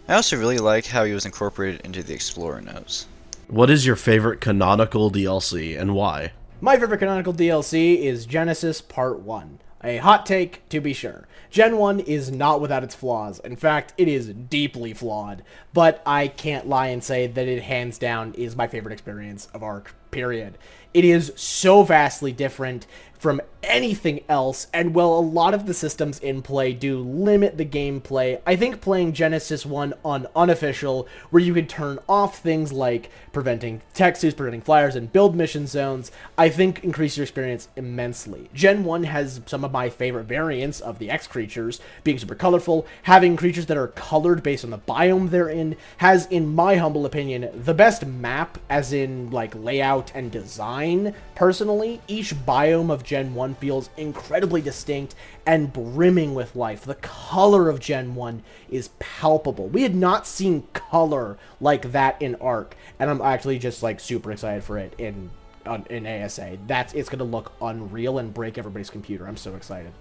I also really like how he was incorporated into the Explorer notes. What is your favorite canonical DLC, and why? My favorite canonical DLC is Genesis Part 1. A hot take, to be sure. Gen 1 is not without its flaws. In fact, it is deeply flawed. But I can't lie and say that it hands down is my favorite experience of ARK, period. It is so vastly different from anything else, and while a lot of the systems in play do limit the gameplay, I think playing Genesis 1 on unofficial, where you can turn off things like preventing textures, preventing flyers, and build mission zones, I think increase your experience immensely. Gen 1 has some of my favorite variants of the X creatures, being super colorful, having creatures that are colored based on the biome they're in, has, in my humble opinion, the best map, as in, like, layout and design, personally. Each biome of Gen 1 feels incredibly distinct and brimming with life. The color of Gen 1 is palpable. We had not seen color like that in ARK, and I'm actually just, like, super excited for it in ASA. It's gonna look unreal and break everybody's computer. I'm so excited.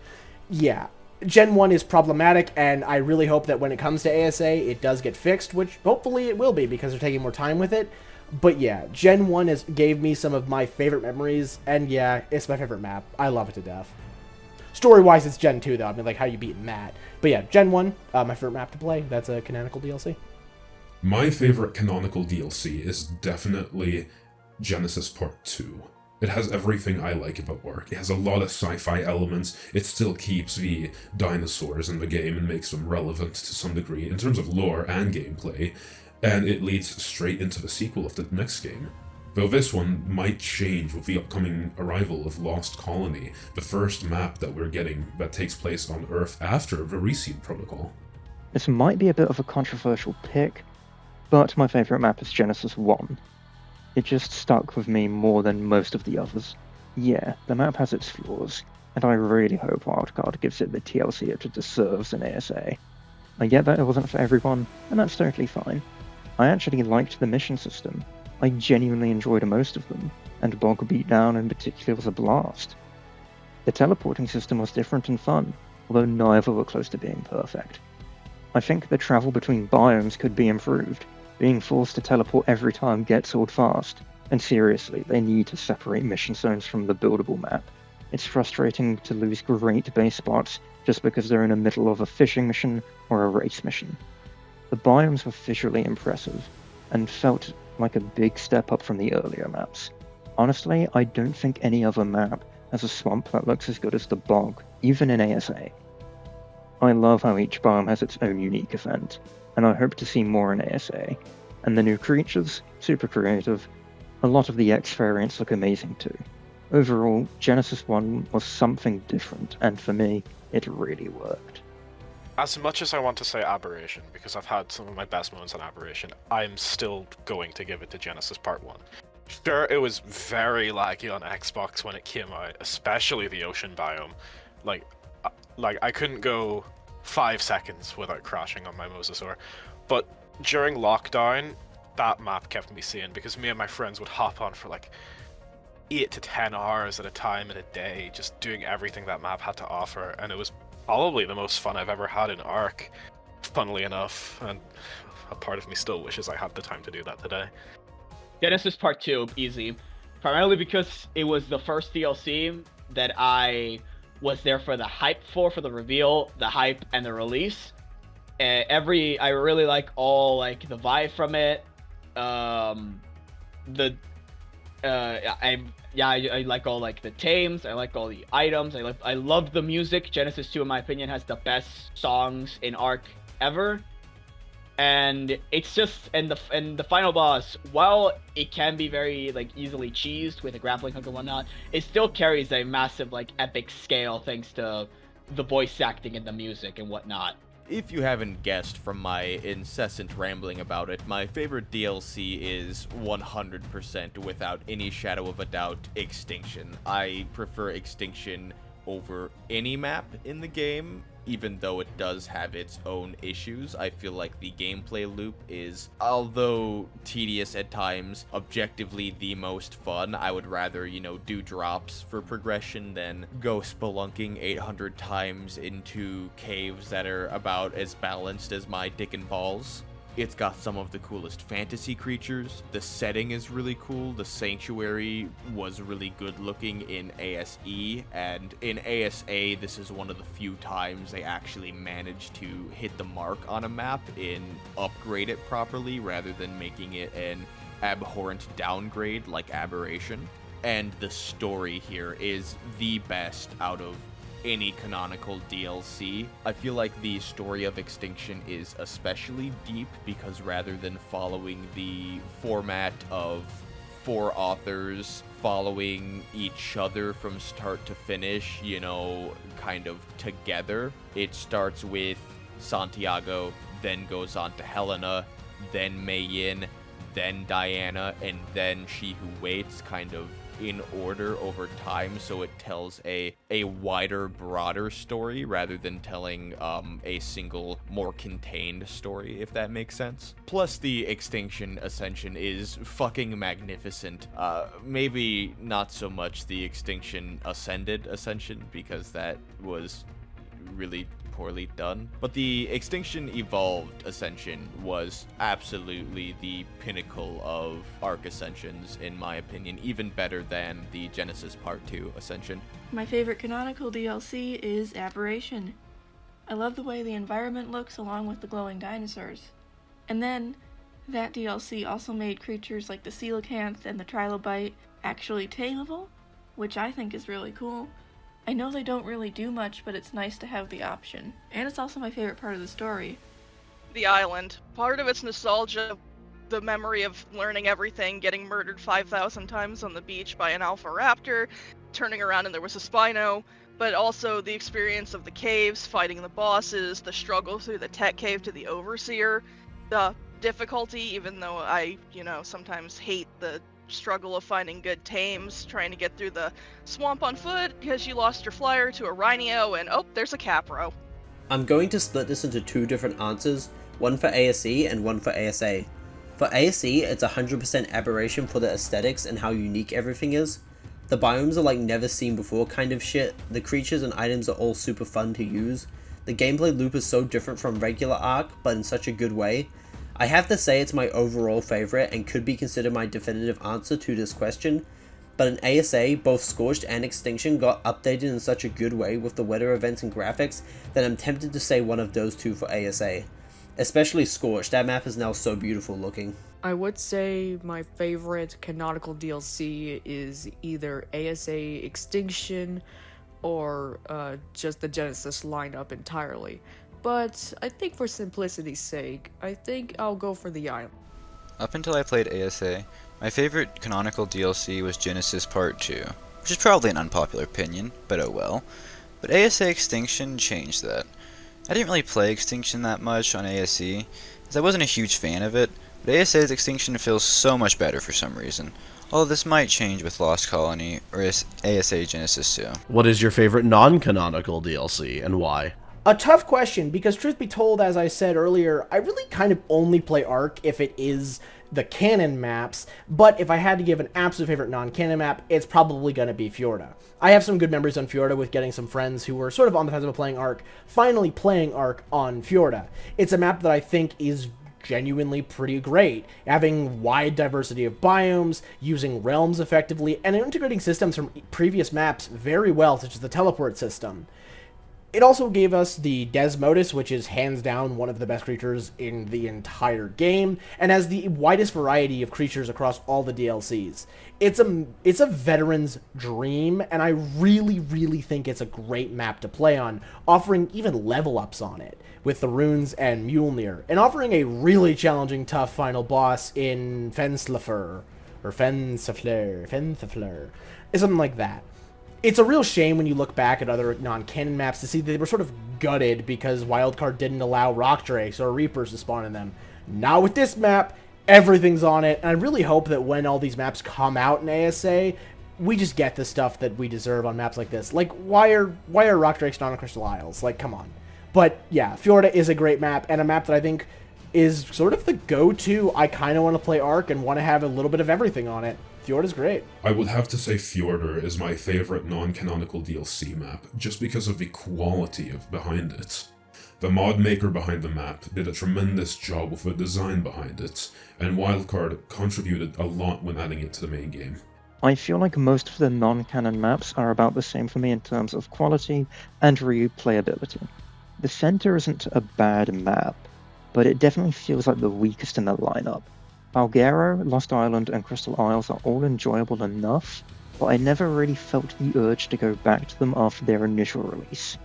Yeah, Gen 1 is problematic, and I really hope that when it comes to ASA, it does get fixed, which hopefully it will be, because they're taking more time with it. But yeah, Gen 1 gave me some of my favorite memories, and yeah, it's my favorite map. I love it to death. Story-wise, it's Gen 2, though. I mean, like, how you beating that? But yeah, Gen 1, my favorite map to play. That's a canonical DLC. My favorite canonical DLC is definitely Genesis Part 2. It has everything I like about ARK. It has a lot of sci-fi elements. It still keeps the dinosaurs in the game and makes them relevant to some degree in terms of lore and gameplay. And it leads straight into the sequel of the next game. Though this one might change with the upcoming arrival of Lost Colony, the first map that we're getting that takes place on Earth after the Reseed Protocol. This might be a bit of a controversial pick, but my favourite map is Genesis 1. It just stuck with me more than most of the others. Yeah, the map has its flaws, and I really hope Wildcard gives it the TLC it deserves in ASA. I get that it wasn't for everyone, and that's totally fine. I actually liked the mission system. I genuinely enjoyed most of them, and Bog Beatdown in particular was a blast. The teleporting system was different and fun, although neither were close to being perfect. I think the travel between biomes could be improved. Being forced to teleport every time gets old fast, and seriously, they need to separate mission zones from the buildable map. It's frustrating to lose great base spots just because they're in the middle of a fishing mission or a race mission. The biomes were visually impressive, and felt like a big step up from the earlier maps. Honestly, I don't think any other map has a swamp that looks as good as the Bog, even in ASA. I love how each biome has its own unique event, and I hope to see more in ASA. And the new creatures, super creative. A lot of the X variants look amazing too. Overall, Genesis 1 was something different, and for me, it really worked. As much as I want to say Aberration, because I've had some of my best moments on Aberration, I'm still going to give it to Genesis Part 1. Sure, it was very laggy on Xbox when it came out, especially the ocean biome. Like I couldn't go 5 seconds without crashing on my Mosasaur. But during lockdown, that map kept me sane, because me and my friends would hop on for like 8 to 10 hours at a time in a day, just doing everything that map had to offer, and it was probably the most fun I've ever had in ARK, funnily enough, and a part of me still wishes I had the time to do that today. Genesis Part 2, easy. Primarily because it was the first DLC that I was there for the hype for the reveal, the hype, and the release. I really like all, like, the vibe from it. I like all, like, the tames. I like all the items. I loved the music. Genesis 2, in my opinion, has the best songs in ARK ever. And it's just, and the final boss, while it can be very, like, easily cheesed with a grappling hook and whatnot, it still carries a massive, like, epic scale thanks to the voice acting and the music and whatnot. If you haven't guessed from my incessant rambling about it, my favorite DLC is 100% without any shadow of a doubt Extinction. I prefer Extinction over any map in the game, even though it does have its own issues. I feel like the gameplay loop is, although tedious at times, objectively the most fun. I would rather, do drops for progression than go spelunking 800 times into caves that are about as balanced as my dick and balls. It's got some of the coolest fantasy creatures. The setting is really cool. The sanctuary was really good looking in ASE, and in ASA, this is one of the few times they actually managed to hit the mark on a map and upgrade it properly rather than making it an abhorrent downgrade like Aberration. and the story here is the best out of any canonical DLC. I feel like the story of Extinction is especially deep because rather than following the format of 4 authors following each other from start to finish, you know, kind of together, it starts with Santiago, then goes on to Helena, then Mei-Yin, then Diana, and then She Who Waits, kind of in order over time, so it tells a wider, broader story rather than telling a single, more contained story, if that makes sense. Plus, the Extinction Ascension is fucking magnificent. Maybe not so much the Extinction Ascension, because that was really poorly done, but the Extinction Evolved Ascension was absolutely the pinnacle of ARK Ascensions, in my opinion, even better than the Genesis Part 2 Ascension. My favorite canonical DLC is Aberration. I love the way the environment looks along with the glowing dinosaurs. And then, that DLC also made creatures like the coelacanth and the trilobite actually tameable, which I think is really cool. I know they don't really do much, but it's nice to have the option. And it's also my favorite part of the story. The island. Part of it's nostalgia, the memory of learning everything, getting murdered 5,000 times on the beach by an alpha raptor, turning around and there was a Spino, but also the experience of the caves, fighting the bosses, the struggle through the tech cave to the overseer, the difficulty, even though I, sometimes hate the struggle of finding good tames, trying to get through the swamp on foot because you lost your flyer to a rhino, and oh, there's a capro. I'm going to split this into 2 different answers, one for ASE and one for ASA. For ASE, it's 100% aberration for the aesthetics and how unique everything is. The biomes are like never seen before kind of shit, the creatures and items are all super fun to use. The gameplay loop is so different from regular ARK, but in such a good way. I have to say it's my overall favorite and could be considered my definitive answer to this question, but in ASA, both Scorched and Extinction got updated in such a good way with the weather events and graphics that I'm tempted to say one of those 2 for ASA. Especially Scorched, that map is now so beautiful looking. I would say my favorite canonical DLC is either ASA Extinction or just the Genesis lineup entirely. But I think for simplicity's sake, I think I'll go for the island. Up until I played ASA, my favorite canonical DLC was Genesis Part 2, which is probably an unpopular opinion, but oh well. But ASA Extinction changed that. I didn't really play Extinction that much on ASE, as I wasn't a huge fan of it, but ASA's Extinction feels so much better for some reason. Although this might change with Lost Colony or ASA Genesis 2. What is your favorite non-canonical DLC, and why? A tough question, because truth be told, as I said earlier, I really kind of only play ARK if it is the canon maps, but if I had to give an absolute favorite non-canon map, it's probably going to be Fjorda. I have some good memories on Fjorda with getting some friends who were sort of on the fence of playing ARK, finally playing ARK on Fjorda. It's a map that I think is genuinely pretty great, having wide diversity of biomes, using realms effectively, and integrating systems from previous maps very well, such as the teleport system. It also gave us the Desmodus, which is hands down one of the best creatures in the entire game, and has the widest variety of creatures across all the DLCs. It's a veteran's dream, and I really, really think it's a great map to play on, offering even level ups on it, with the runes and Mjolnir, and offering a really challenging, tough final boss in Fenslafur, or Fenthafleur, something like that. It's a real shame when you look back at other non-canon maps to see that they were sort of gutted because Wildcard didn't allow Rock Drakes or Reapers to spawn in them. Not with this map, everything's on it, and I really hope that when all these maps come out in ASA, we just get the stuff that we deserve on maps like this. Like, why are Rock Drakes not on Crystal Isles? Like, come on. But yeah, Fjorda is a great map, and a map that I think is sort of the go-to. I kind of want to play ARK and want to have a little bit of everything on it. Fjorda's great. I would have to say Fjorda is my favorite non-canonical DLC map, just because of the quality behind it. The mod maker behind the map did a tremendous job with the design behind it, and Wildcard contributed a lot when adding it to the main game. I feel like most of the non-canon maps are about the same for me in terms of quality and replayability. The Center isn't a bad map, but it definitely feels like the weakest in the lineup. Valguero, Lost Island, and Crystal Isles are all enjoyable enough, but I never really felt the urge to go back to them after their initial release.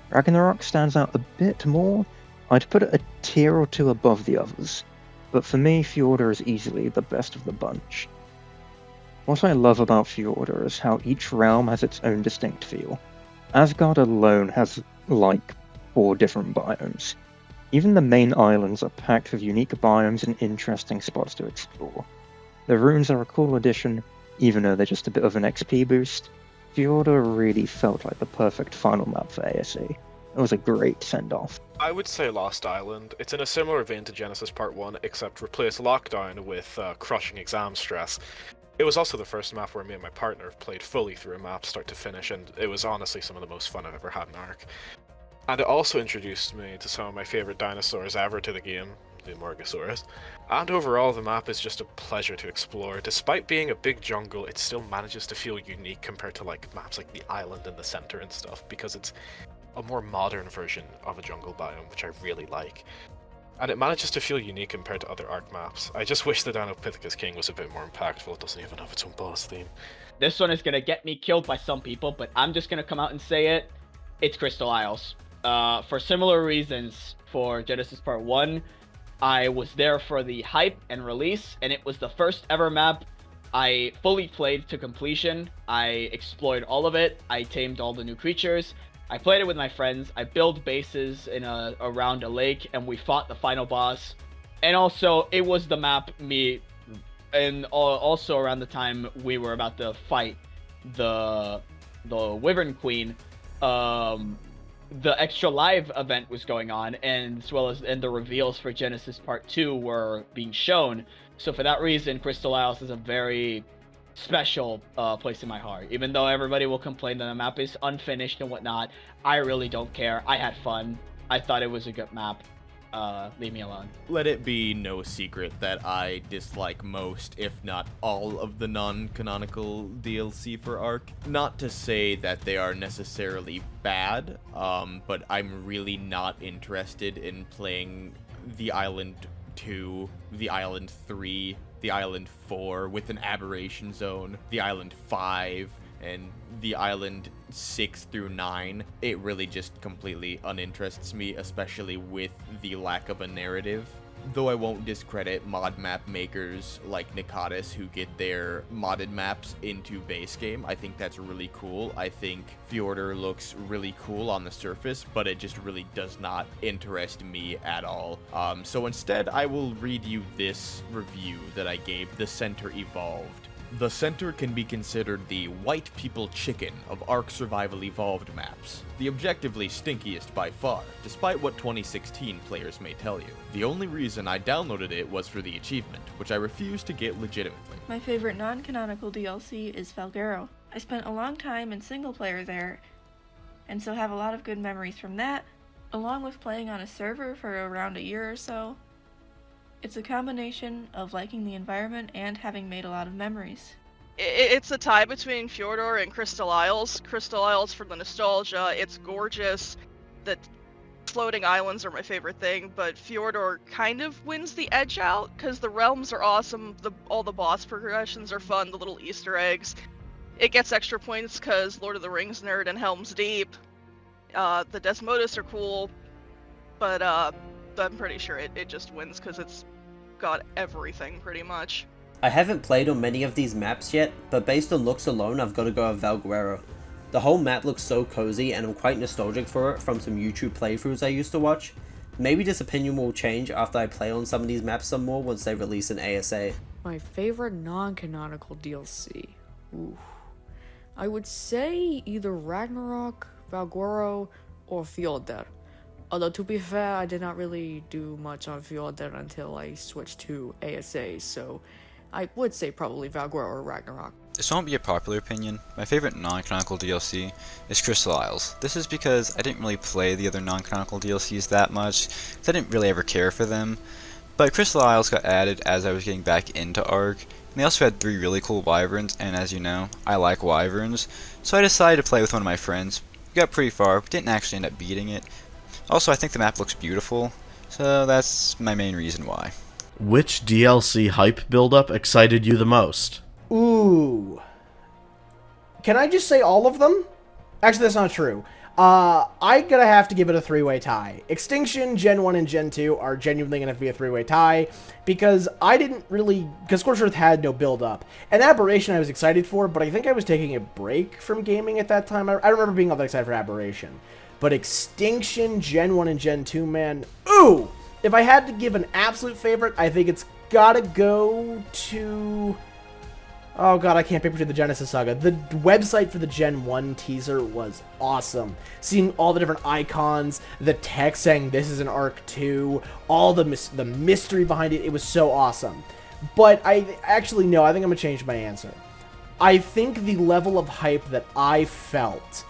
Ragnarok stands out a bit more. I'd put it a tier or two above the others, but for me, Fjordur is easily the best of the bunch. What I love about Fjordur is how each realm has its own distinct feel. Asgard alone has, like, 4 different biomes. Even the main islands are packed with unique biomes and interesting spots to explore. The runes are a cool addition, even though they're just a bit of an XP boost. Fjordur really felt like the perfect final map for ASE. It was a great send-off. I would say Lost Island. It's in a similar vein to Genesis Part 1, except replace Lockdown with crushing exam stress. It was also the first map where me and my partner played fully through a map start to finish, and it was honestly some of the most fun I've ever had in ARK. And it also introduced me to some of my favourite dinosaurs ever to the game, the Morgosaurus. And overall, the map is just a pleasure to explore. Despite being a big jungle, it still manages to feel unique compared to like maps like the island in the center and stuff, because it's a more modern version of a jungle biome, which I really like. And it manages to feel unique compared to other ARK maps. I just wish the Dinopithecus King was a bit more impactful. It doesn't even have its own boss theme. This one is gonna get me killed by some people, but I'm just gonna come out and say it. It's Crystal Isles. For similar reasons for Genesis Part 1, I was there for the hype and release, and it was the first ever map I fully played to completion. I explored all of it. I tamed all the new creatures. I played it with my friends. I built bases around a lake, and we fought the final boss. And also, it was the map and also around the time we were about to fight the Wyvern Queen. The extra live event was going on, and as well as the reveals for Genesis Part 2 were being shown. So for that reason, Crystal Isles is a very special place in my heart. Even though everybody will complain that the map is unfinished and whatnot, I really don't care. I had fun. I thought it was a good map. Leave me alone. Let it be no secret that I dislike most, if not all, of the non-canonical DLC for ARK. Not to say that they are necessarily bad, but I'm really not interested in playing the Island 2, the Island 3, the Island 4 with an Aberration Zone, the Island 5, and the Island 6 through 9. It really just completely uninterests me, especially with the lack of a narrative. Though I won't discredit mod map makers like Nikatis who get their modded maps into base game. I think that's really cool. I think Fjordur looks really cool on the surface, but it just really does not interest me at all. So instead, I will read you this review that I gave The Center Evolved. The Center can be considered the white people chicken of ARK Survival Evolved maps. The objectively stinkiest by far, despite what 2016 players may tell you. The only reason I downloaded it was for the achievement, which I refused to get legitimately. My favorite non-canonical DLC is Valguero. I spent a long time in single player there, and so have a lot of good memories from that, along with playing on a server for around a year or so. It's a combination of liking the environment and having made a lot of memories. It's a tie between Fjordur and Crystal Isles. Crystal Isles for the nostalgia, it's gorgeous. The floating islands are my favorite thing, but Fjordur kind of wins the edge out, because the realms are awesome, all the boss progressions are fun, the little Easter eggs. It gets extra points because Lord of the Rings nerd and Helm's Deep. The Desmodus are cool, but I'm pretty sure it just wins because it's got everything pretty much. I haven't played on many of these maps yet, but based on looks alone I've got to go with Valguero. The whole map looks so cozy and I'm quite nostalgic for it from some YouTube playthroughs I used to watch. Maybe this opinion will change after I play on some of these maps some more once they release an ASA. My favorite non-canonical DLC? Ooh. I would say either Ragnarok, Valguero, or Fjordur. Although, to be fair, I did not really do much on Fjordur until I switched to ASA, so I would say probably Valguero or Ragnarok. This won't be a popular opinion. My favorite non-canonical DLC is Crystal Isles. This is because I didn't really play the other non-canonical DLCs that much, because I didn't really ever care for them. But Crystal Isles got added as I was getting back into ARK, and they also had 3 really cool wyverns, and as you know, I like wyverns, so I decided to play with one of my friends. We got pretty far, but didn't actually end up beating it. Also, I think the map looks beautiful, so that's my main reason why. Which DLC hype buildup excited you the most? Ooh. Can I just say all of them? Actually, that's not true. I'm gonna have to give it a three-way tie. Extinction, Gen 1, and Gen 2 are genuinely gonna have to be a three-way tie, because because Scorched Earth had no build-up. And Aberration I was excited for, but I think I was taking a break from gaming at that time. I don't remember being all that excited for Aberration. But Extinction, Gen 1, and Gen 2, man, ooh! If I had to give an absolute favorite, I think it's gotta go to... Oh god, I can't pick between the Genesis Saga. The website for the Gen 1 teaser was awesome. Seeing all the different icons, the text saying this is an ARK 2, all the mystery behind it, it was so awesome. But I think I'm going to change my answer. I think the level of hype that I felt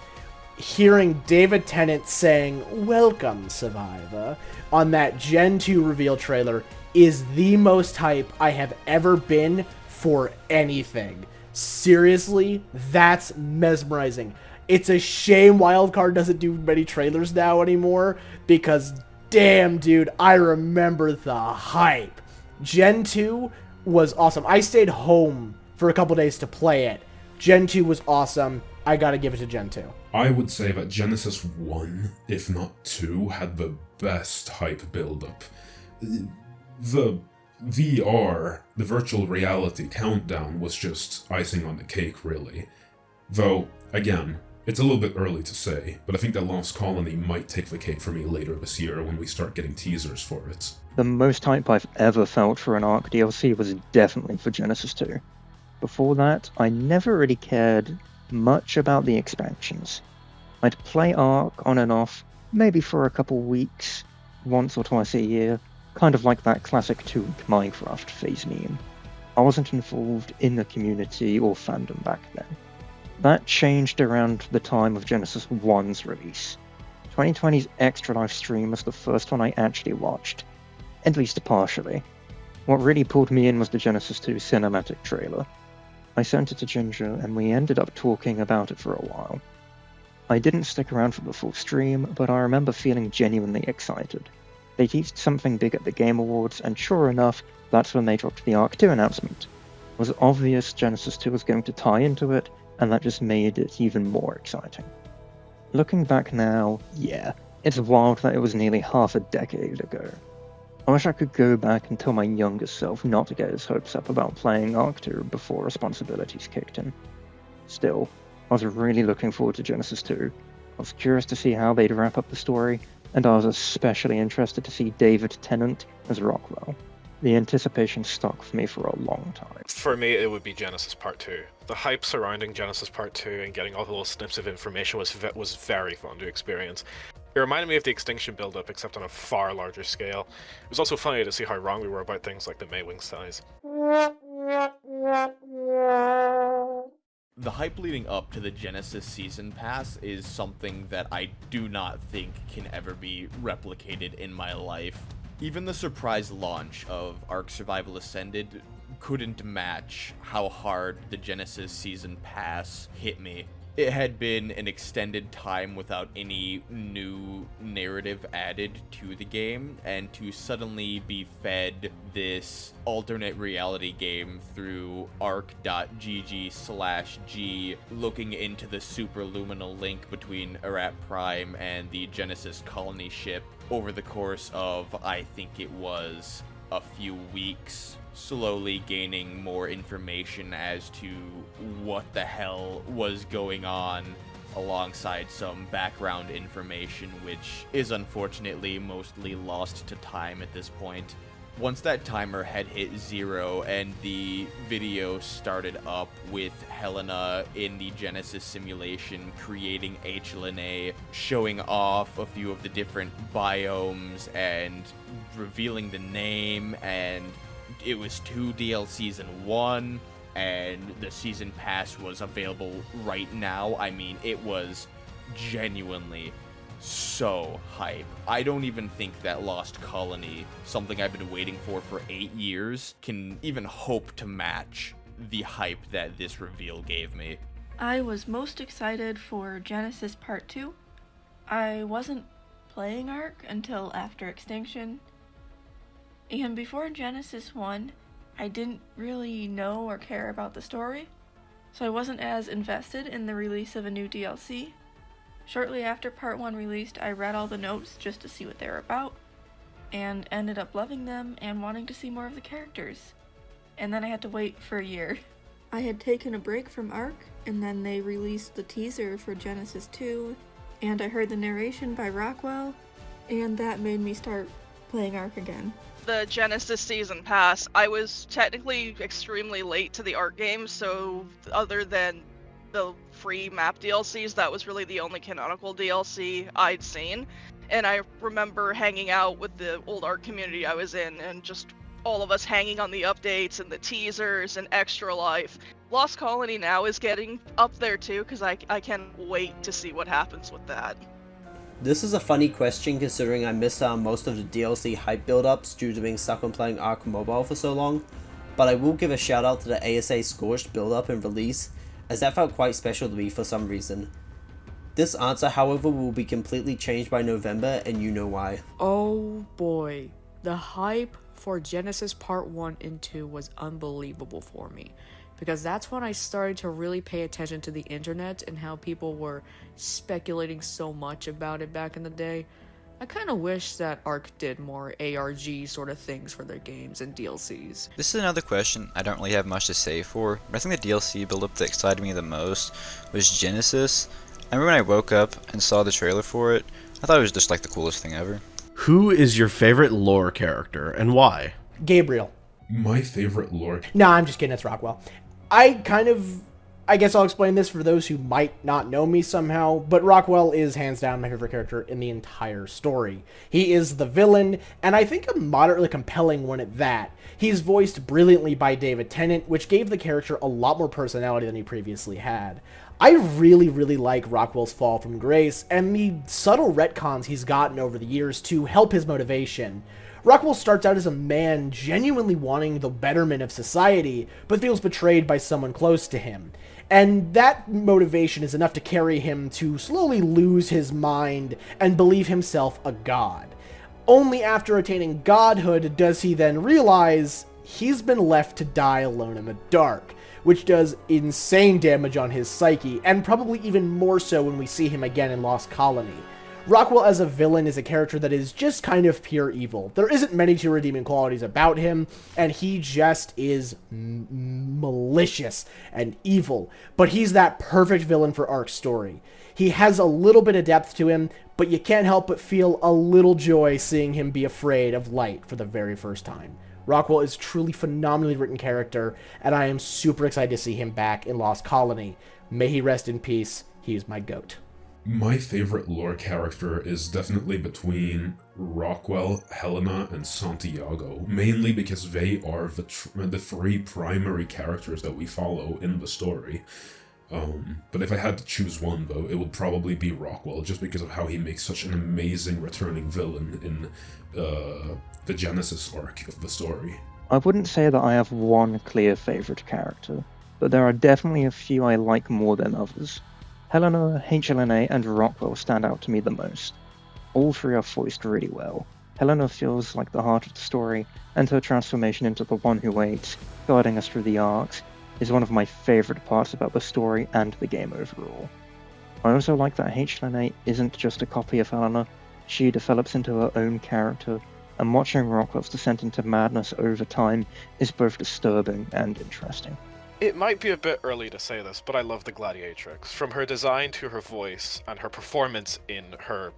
hearing David Tennant saying, "Welcome, Survivor," on that Gen 2 reveal trailer is the most hype I have ever been for anything. Seriously, that's mesmerizing. It's a shame Wildcard doesn't do many trailers now anymore, because damn, dude, I remember the hype. Gen 2 was awesome. I stayed home for a couple days to play it. Gen 2 was awesome. I gotta give it to Gen 2. I would say that Genesis 1, if not 2, had the best hype build-up. The VR, the virtual reality countdown, was just icing on the cake, really. Though, again, it's a little bit early to say, but I think that Lost Colony might take the cake for me later this year when we start getting teasers for it. The most hype I've ever felt for an ARK DLC was definitely for Genesis 2. Before that, I never really cared much about the expansions. I'd play ARK on and off, maybe for a couple weeks, once or twice a year, kind of like that classic 2-week Minecraft phase meme. I wasn't involved in the community or fandom back then. That changed around the time of Genesis 1's release. 2020's Extra Life stream was the first one I actually watched, at least partially. What really pulled me in was the Genesis 2 cinematic trailer. I sent it to Ginger, and we ended up talking about it for a while. I didn't stick around for the full stream, but I remember feeling genuinely excited. They teased something big at the Game Awards, and sure enough, that's when they dropped the ARK 2 announcement. It was obvious Genesis 2 was going to tie into it, and that just made it even more exciting. Looking back now, yeah, it's wild that it was nearly half a decade ago. I wish I could go back and tell my younger self not to get his hopes up about playing ARK 2 before responsibilities kicked in. Still, I was really looking forward to Genesis 2. I was curious to see how they'd wrap up the story, and I was especially interested to see David Tennant as Rockwell. The anticipation stuck for me for a long time. For me, it would be Genesis Part 2. The hype surrounding Genesis Part 2 and getting all the little snips of information was very fun to experience. It reminded me of the Extinction build-up, except on a far larger scale. It was also funny to see how wrong we were about things like the Maywing size. The hype leading up to the Genesis Season Pass is something that I do not think can ever be replicated in my life. Even the surprise launch of ARK Survival Ascended couldn't match how hard the Genesis Season Pass hit me. It had been an extended time without any new narrative added to the game, and to suddenly be fed this alternate reality game through ark.gg/g, looking into the superluminal link between Eordaeppel Prime and the Genesis colony ship over the course of, I think it was, a few weeks, slowly gaining more information as to what the hell was going on, alongside some background information which is unfortunately mostly lost to time at this point. Once that timer had hit 0 and the video started up with Helena in the Genesis simulation creating HLNA, showing off a few of the different biomes and revealing the name, and it was 2 DLCs in 1, and the season pass was available right now. I mean, it was genuinely so hype. I don't even think that Lost Colony, something I've been waiting for 8 years, can even hope to match the hype that this reveal gave me. I was most excited for Genesis Part 2. I wasn't playing ARK until after Extinction, and before Genesis 1, I didn't really know or care about the story. so I wasn't as invested in the release of a new DLC. Shortly after Part 1 released, I read all the notes just to see what they were about, and ended up loving them and wanting to see more of the characters. And then I had to wait for a year. I had taken a break from ARK, and then they released the teaser for Genesis 2, and I heard the narration by Rockwell, and that made me start playing ARK again. The Genesis Season Pass, I was technically extremely late to the ARK game, so other than the free map DLCs, that was really the only canonical DLC I'd seen. And I remember hanging out with the old ARK community I was in, and just all of us hanging on the updates and the teasers and Extra Life. Lost Colony now is getting up there too, because I can't wait to see what happens with that. This is a funny question considering I missed out on most of the DLC hype build-ups due to being stuck on playing ARK Mobile for so long, but I will give a shout out to the ASA Scorched build-up and release, as that felt quite special to me for some reason. This answer, however, will be completely changed by November, and you know why. Oh boy, the hype for Genesis Part 1 and 2 was unbelievable for me, because that's when I started to really pay attention to the internet and how people were speculating so much about it back in the day. I kind of wish that ARK did more ARG sort of things for their games and DLCs. This is another question I don't really have much to say for, but I think the DLC build-up that excited me the most was Genesis. I remember when I woke up and saw the trailer for it, I thought it was just like the coolest thing ever. Who is your favorite lore character, and why? Gabriel. My favorite lore... Nah, I'm just kidding, it's Rockwell. I guess I'll explain this for those who might not know me somehow, but Rockwell is hands down my favorite character in the entire story. He is the villain, and I think a moderately compelling one at that. He's voiced brilliantly by David Tennant, which gave the character a lot more personality than he previously had. I really, really like Rockwell's fall from grace, and the subtle retcons he's gotten over the years to help his motivation. Rockwell starts out as a man genuinely wanting the betterment of society, but feels betrayed by someone close to him. And that motivation is enough to carry him to slowly lose his mind and believe himself a god. Only after attaining godhood does he then realize he's been left to die alone in the dark, which does insane damage on his psyche, and probably even more so when we see him again in Lost Colony. Rockwell as a villain is a character that is just kind of pure evil. There isn't many to redeeming qualities about him, and he just is malicious and evil. But he's that perfect villain for ARK's story. He has a little bit of depth to him, but you can't help but feel a little joy seeing him be afraid of light for the very first time. Rockwell is truly phenomenally written character, and I am super excited to see him back in Lost Colony. May he rest in peace. He is my GOAT. My favorite lore character is definitely between Rockwell, Helena, and Santiago, mainly because they are the three primary characters that we follow in the story. But if I had to choose one, though, it would probably be Rockwell, just because of how he makes such an amazing returning villain in the Genesis arc of the story. I wouldn't say that I have one clear favourite character, but there are definitely a few I like more than others. Helena, HLNA, and Rockwell stand out to me the most. All three are voiced really well. Helena feels like the heart of the story, and her transformation into the one who waits, guiding us through the arcs, is one of my favourite parts about the story and the game overall. I also like that HLNA isn't just a copy of Helena, she develops into her own character, and watching Rockwell's descent into madness over time is both disturbing and interesting. It might be a bit early to say this, but I love the Gladiatrix. From her design to her voice, and her performance in her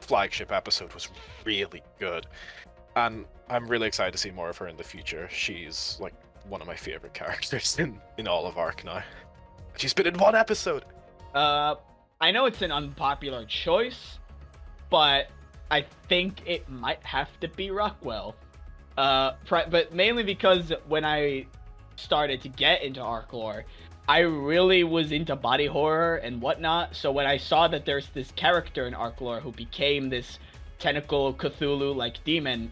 flagship episode was really good. And I'm really excited to see more of her in the future. She's like one of my favorite characters in all of ARK now. She's been in one episode! I know it's an unpopular choice, but I think it might have to be Rockwell. But mainly because when I started to get into ARK lore, I really was into body horror and whatnot, so when I saw that there's this character in ARK lore who became this tentacle Cthulhu-like demon,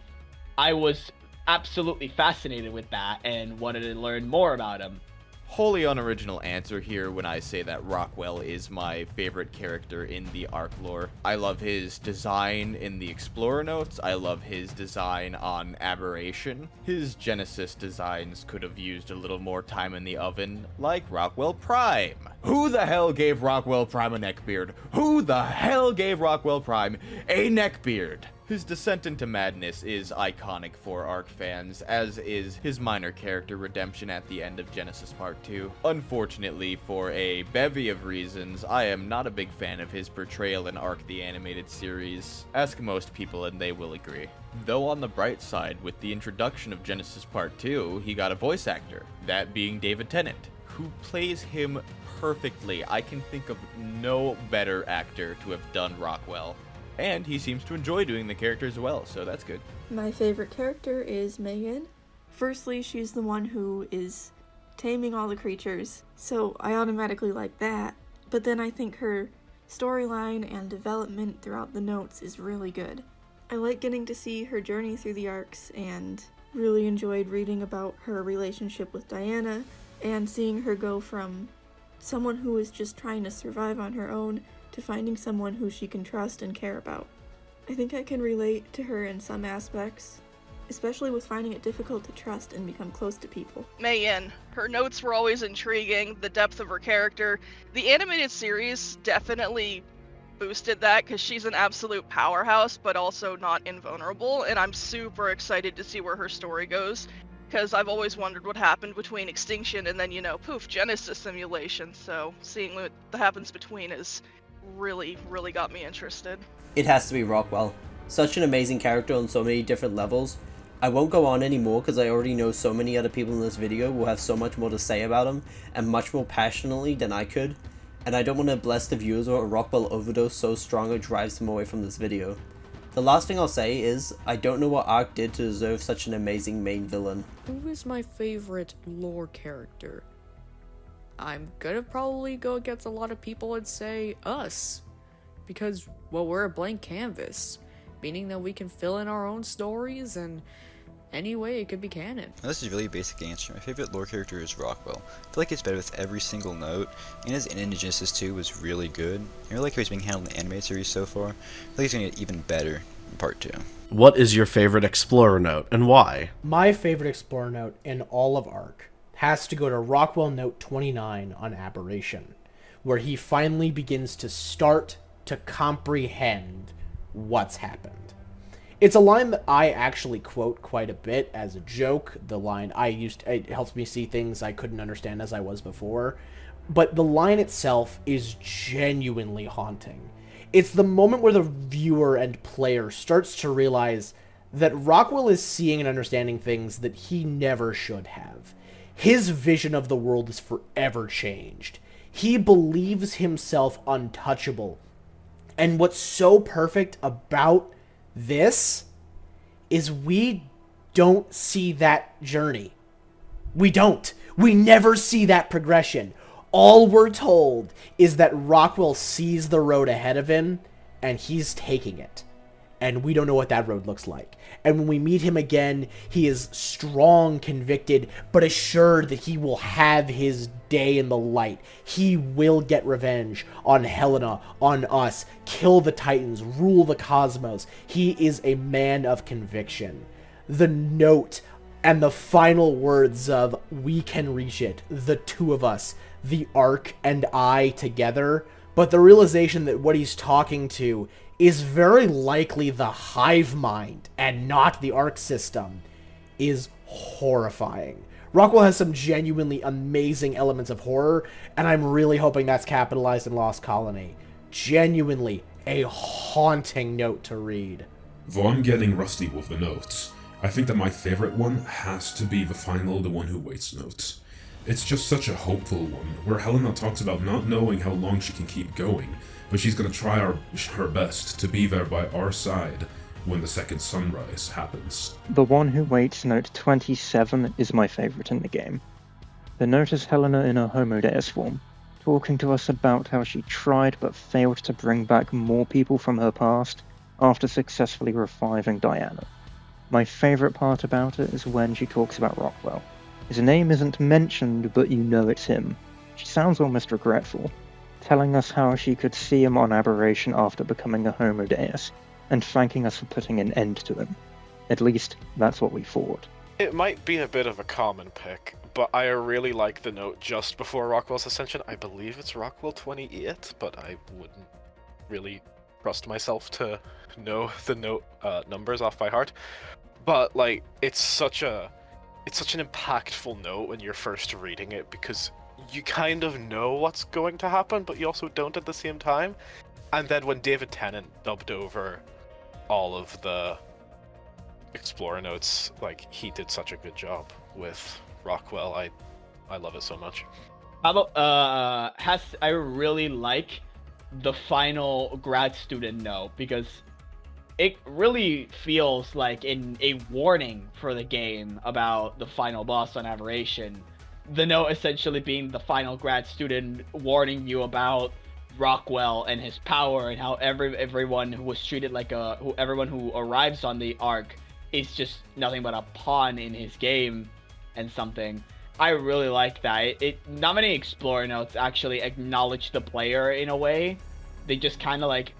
I was absolutely fascinated with that and wanted to learn more about him. wholly unoriginal answer here when I say that Rockwell is my favorite character in the ARK lore. I love his design in the Explorer notes, I love his design on Aberration. His Genesis designs could have used a little more time in the oven, like Rockwell Prime. Who the hell gave Rockwell Prime a neckbeard? Who the hell gave Rockwell Prime a neckbeard? His descent into madness is iconic for ARK fans, as is his minor character redemption at the end of Genesis Part 2. Unfortunately, for a bevy of reasons, I am not a big fan of his portrayal in ARK the Animated Series. Ask most people and they will agree. Though on the bright side, with the introduction of Genesis Part 2, he got a voice actor, that being David Tennant, who plays him perfectly. I can think of no better actor to have done Rockwell. And he seems to enjoy doing the character as well, so that's good. My favorite character is Megan. Firstly, she's the one who is taming all the creatures, so I automatically like that. But then I think her storyline and development throughout the notes is really good. I like getting to see her journey through the arcs, and really enjoyed reading about her relationship with Diana, and seeing her go from someone who is just trying to survive on her own to finding someone who she can trust and care about. I think I can relate to her in some aspects, especially with finding it difficult to trust and become close to people. Mei-Yin. Her notes were always intriguing, the depth of her character. The animated series definitely boosted that because she's an absolute powerhouse, but also not invulnerable, and I'm super excited to see where her story goes, because I've always wondered what happened between Extinction and then, poof, Genesis simulation, so seeing what happens between is really got me interested. It has to be Rockwell. Such an amazing character on so many different levels. I won't go on anymore because I already know so many other people in this video will have so much more to say about him, and much more passionately than I could, and I don't want to bless the viewers or a Rockwell overdose so strong it drives them away from this video. The last thing I'll say is, I don't know what ARK did to deserve such an amazing main villain. Who is my favorite lore character? I'm gonna probably go against a lot of people and say us. Because, well, we're a blank canvas. Meaning that we can fill in our own stories, and any way it could be canon. Now, this is a really basic answer. My favorite lore character is Rockwell. I feel like it's better with every single note, and his in Genesis 2 was really good. I really like how he's being handled in the animated series so far. I think he's gonna get even better in Part 2. What is your favorite Explorer note, and why? My favorite Explorer note in all of ARK has to go to Rockwell Note 29 on Aberration, where he finally begins to start to comprehend what's happened. It's a line that I actually quote quite a bit as a joke. The line it helps me see things I couldn't understand as I was before, but the line itself is genuinely haunting. It's the moment where the viewer and player starts to realize that Rockwell is seeing and understanding things that he never should have. His vision of the world is forever changed. He believes himself untouchable. And what's so perfect about this is we don't see that journey. We don't. We never see that progression. All we're told is that Rockwell sees the road ahead of him, and he's taking it. And we don't know what that road looks like. And when we meet him again, he is strong, convicted, but assured that he will have his day in the light. He will get revenge on Helena, on us, kill the Titans, rule the cosmos. He is a man of conviction. The note and the final words of "we can reach it," the two of us, the ARK and I together, but the realization that what he's talking to is very likely the hive mind and not the ARK system is horrifying. Rockwell has some genuinely amazing elements of horror, and I'm really hoping that's capitalized in Lost Colony. Genuinely a haunting note to read. Though I'm getting rusty with the notes, I think that my favorite one has to be the final "The One Who Waits" note. It's just such a hopeful one, where Helena talks about not knowing how long she can keep going, but she's gonna try her best to be there by our side when the second sunrise happens. The One Who Waits note 27 is my favourite in the game. The note is Helena in her Homo Deus form, talking to us about how she tried but failed to bring back more people from her past after successfully reviving Diana. My favourite part about it is when she talks about Rockwell. His name isn't mentioned, but you know it's him. She sounds almost regretful, telling us how she could see him on Aberration after becoming a Homo Deus, and thanking us for putting an end to him. At least, that's what we thought. It might be a bit of a common pick, but I really like the note just before Rockwell's ascension. I believe it's Rockwell 28, but I wouldn't really trust myself to know the note numbers off by heart. But like, it's such an impactful note when you're first reading it, because you kind of know what's going to happen, but you also don't at the same time. And then when David Tennant dubbed over all of the Explorer notes, like, he did such a good job with Rockwell. I love it so much. How about I really like the final grad student note, because it really feels like a warning for the game about the final boss on Aberration. The note essentially being the final grad student warning you about Rockwell and his power, and how everyone who was treated like everyone who arrives on the ARK is just nothing but a pawn in his game and something. I really like that. Not many Explorer notes actually acknowledge the player in a way. They just kind of like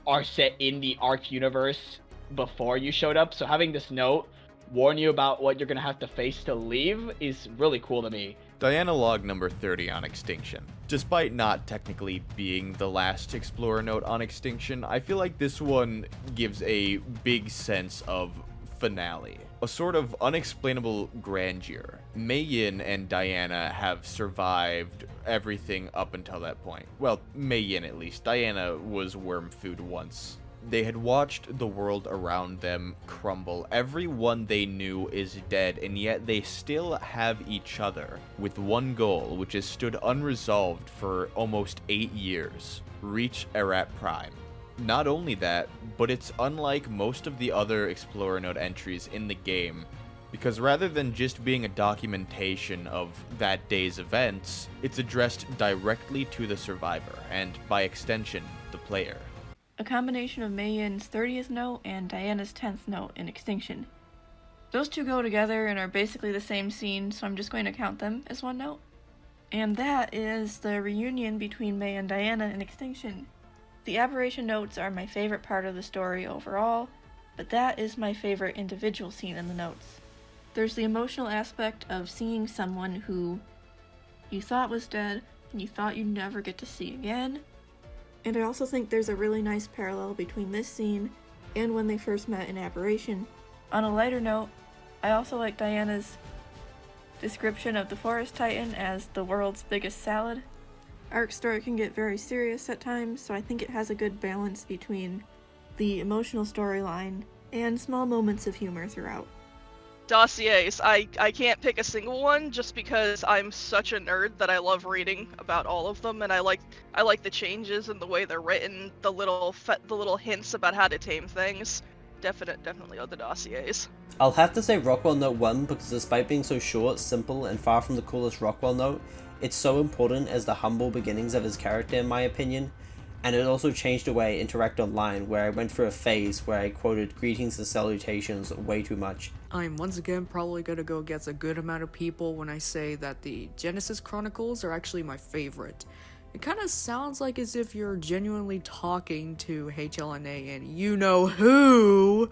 are set in the ARK universe before you showed up. So having this note warn you about what you're gonna have to face to leave is really cool to me. Diana log number 30 on Extinction. Despite not technically being the last Explorer note on Extinction, I feel like this one gives a big sense of finale. A sort of unexplainable grandeur. Mei Yin and Diana have survived everything up until that point. Well, Mei Yin at least. Diana was worm food once. They had watched the world around them crumble. Everyone they knew is dead, and yet they still have each other, with one goal, which has stood unresolved for almost 8 years. Reach Erat Prime. Not only that, but it's unlike most of the other Explorer Note entries in the game, because rather than just being a documentation of that day's events, it's addressed directly to the survivor, and by extension, the player. A combination of Mei Yin's 30th note and Diana's 10th note in Extinction. Those two go together and are basically the same scene, so I'm just going to count them as one note. And that is the reunion between Mei and Diana in Extinction. The Aberration notes are my favorite part of the story overall, but that is my favorite individual scene in the notes. There's the emotional aspect of seeing someone who you thought was dead and you thought you'd never get to see again. And I also think there's a really nice parallel between this scene and when they first met in Aberration. On a lighter note, I also like Diana's description of the Forest Titan as the world's biggest salad. ARK story can get very serious at times, so I think it has a good balance between the emotional storyline and small moments of humor throughout. Dossiers. I can't pick a single one just because I'm such a nerd that I love reading about all of them, and I like the changes and the way they're written, the little hints about how to tame things. Definitely are the dossiers. I'll have to say Rockwell Note 1 because despite being so short, simple, and far from the coolest Rockwell note, it's so important as the humble beginnings of his character in my opinion, and it also changed the way I interact online, where I went through a phase where I quoted greetings and salutations way too much. I'm once again probably gonna go against a good amount of people when I say that the Genesis Chronicles are actually my favorite. It kind of sounds like as if you're genuinely talking to HLNA and you know who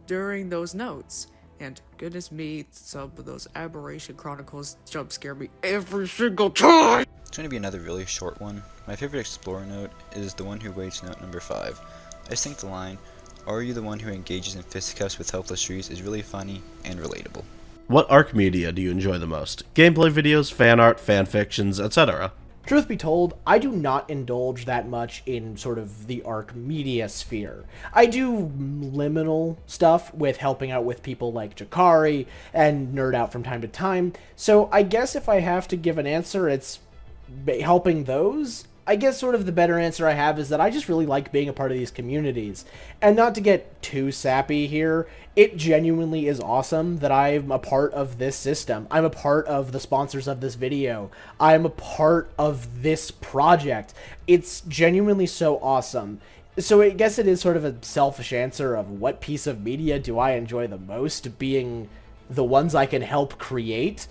during those notes. And goodness me, some of those Aberration Chronicles jump scare me every single time! It's going to be another really short one. My favorite Explorer note is the one who waits note number 5. I just think the line, "Are you the one who engages in fisticuffs with helpless trees?" is really funny and relatable. What ARK media do you enjoy the most? Gameplay videos, fan art, fan fictions, etc.? Truth be told, I do not indulge that much in sort of the ARK media sphere. I do liminal stuff with helping out with people like Jakari and nerd out from time to time, so I guess if I have to give an answer, it's helping those. I guess sort of the better answer I have is that I just really like being a part of these communities. And not to get too sappy here, it genuinely is awesome that I'm a part of this system. I'm a part of the sponsors of this video. I'm a part of this project. It's genuinely so awesome. So I guess it is sort of a selfish answer of what piece of media do I enjoy the most, being the ones I can help create.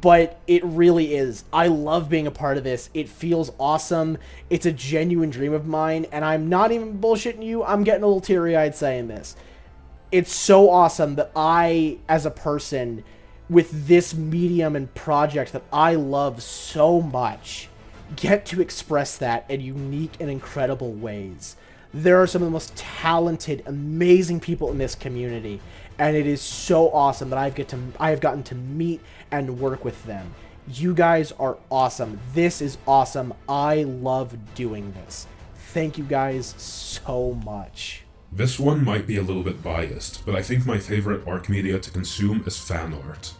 but it really is. I love being a part of this. It feels awesome. It's a genuine dream of mine, and I'm not even bullshitting you. I'm getting a little teary-eyed saying this. It's so awesome that I, as a person, with this medium and project that I love so much, get to express that in unique and incredible ways. There are some of the most talented, amazing people in this community, and it is so awesome that I have gotten to meet and work with them. You guys are awesome. This is awesome. I love doing this. Thank you guys so much. This one might be a little bit biased, but I think my favorite ARK media to consume is fan art.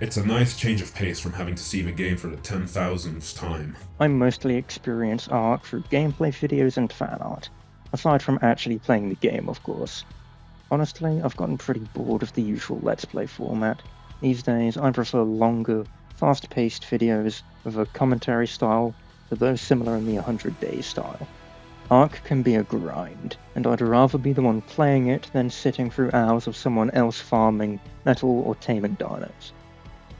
It's a nice change of pace from having to see the game for the 10,000th time. I mostly experience ARK through gameplay videos and fan art, aside from actually playing the game, of course. Honestly, I've gotten pretty bored of the usual Let's Play format. These days, I prefer longer, fast-paced videos with a commentary style to those similar in the 100 Days style. ARK can be a grind, and I'd rather be the one playing it than sitting through hours of someone else farming metal or taming dinos.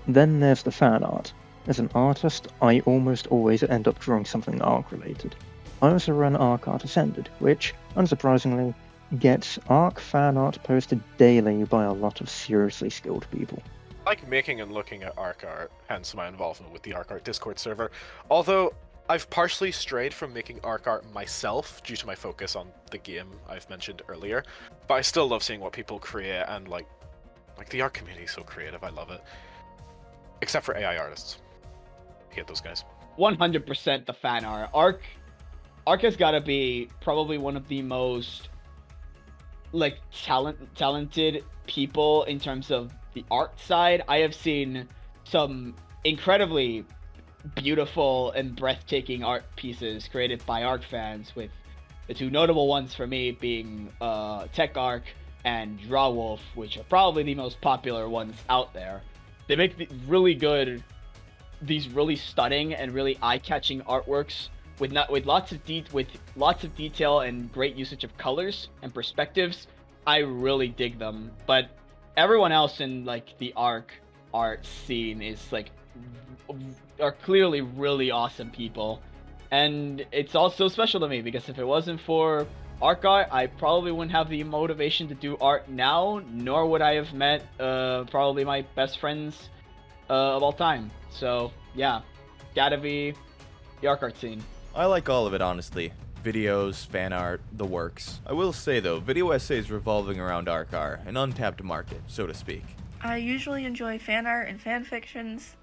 Then there's the fan art. As an artist, I almost always end up drawing something ARK-related. I also run ARK Art Ascended, which, unsurprisingly, gets ARK fan art posted daily by a lot of seriously skilled people. I like making and looking at ARK art, hence my involvement with the ARK art Discord server. Although I've partially strayed from making ARK art myself due to my focus on the game I've mentioned earlier, but I still love seeing what people create, and like the ARK community is so creative. I love it. Except for AI artists. I hate those guys. 100% the fan art. ARK has got to be probably one of the most talented people in terms of the art side. I have seen some incredibly beautiful and breathtaking art pieces created by ARK fans, with the two notable ones for me being TekArk and Drawwolf, which are probably the most popular ones out there. They make these really stunning and really eye-catching artworks with lots of detail and great usage of colors and perspectives. I really dig them. But everyone else in the ARK art scene is are clearly really awesome people, and it's also special to me because if it wasn't for ARK art, I probably wouldn't have the motivation to do art now, nor would I have met probably my best friends of all time. So yeah, gotta be the ARK art scene. I like all of it, honestly. Videos, fan art, the works. I will say though, video essays revolving around ARK are an untapped market, so to speak. I usually enjoy fan art and fan fictions.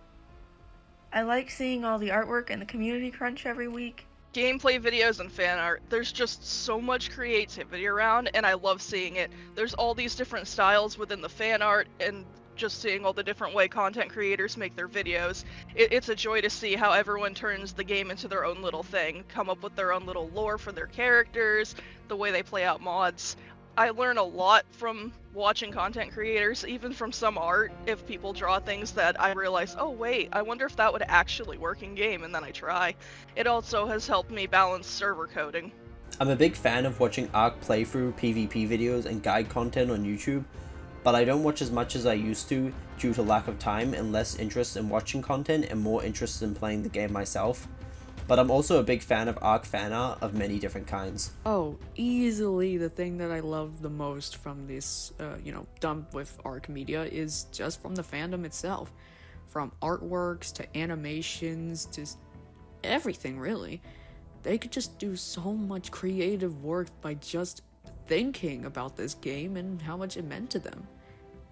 I like seeing all the artwork and the community crunch every week. Gameplay videos and fan art, there's just so much creativity around, and I love seeing it. There's all these different styles within the fan art, and just seeing all the different way content creators make their videos. It's a joy to see how everyone turns the game into their own little thing, come up with their own little lore for their characters, the way they play out mods. I learn a lot from watching content creators, even from some art. If people draw things that I realize, oh wait, I wonder if that would actually work in game, and then I try. It also has helped me balance server coding. I'm a big fan of watching ARK playthrough PvP videos and guide content on YouTube, but I don't watch as much as I used to due to lack of time and less interest in watching content and more interest in playing the game myself. But I'm also a big fan of ARK fan art of many different kinds. Oh, easily the thing that I love the most from this, done with ARK media is just from the fandom itself. From artworks to animations to everything, really. They could just do so much creative work by just thinking about this game and how much it meant to them.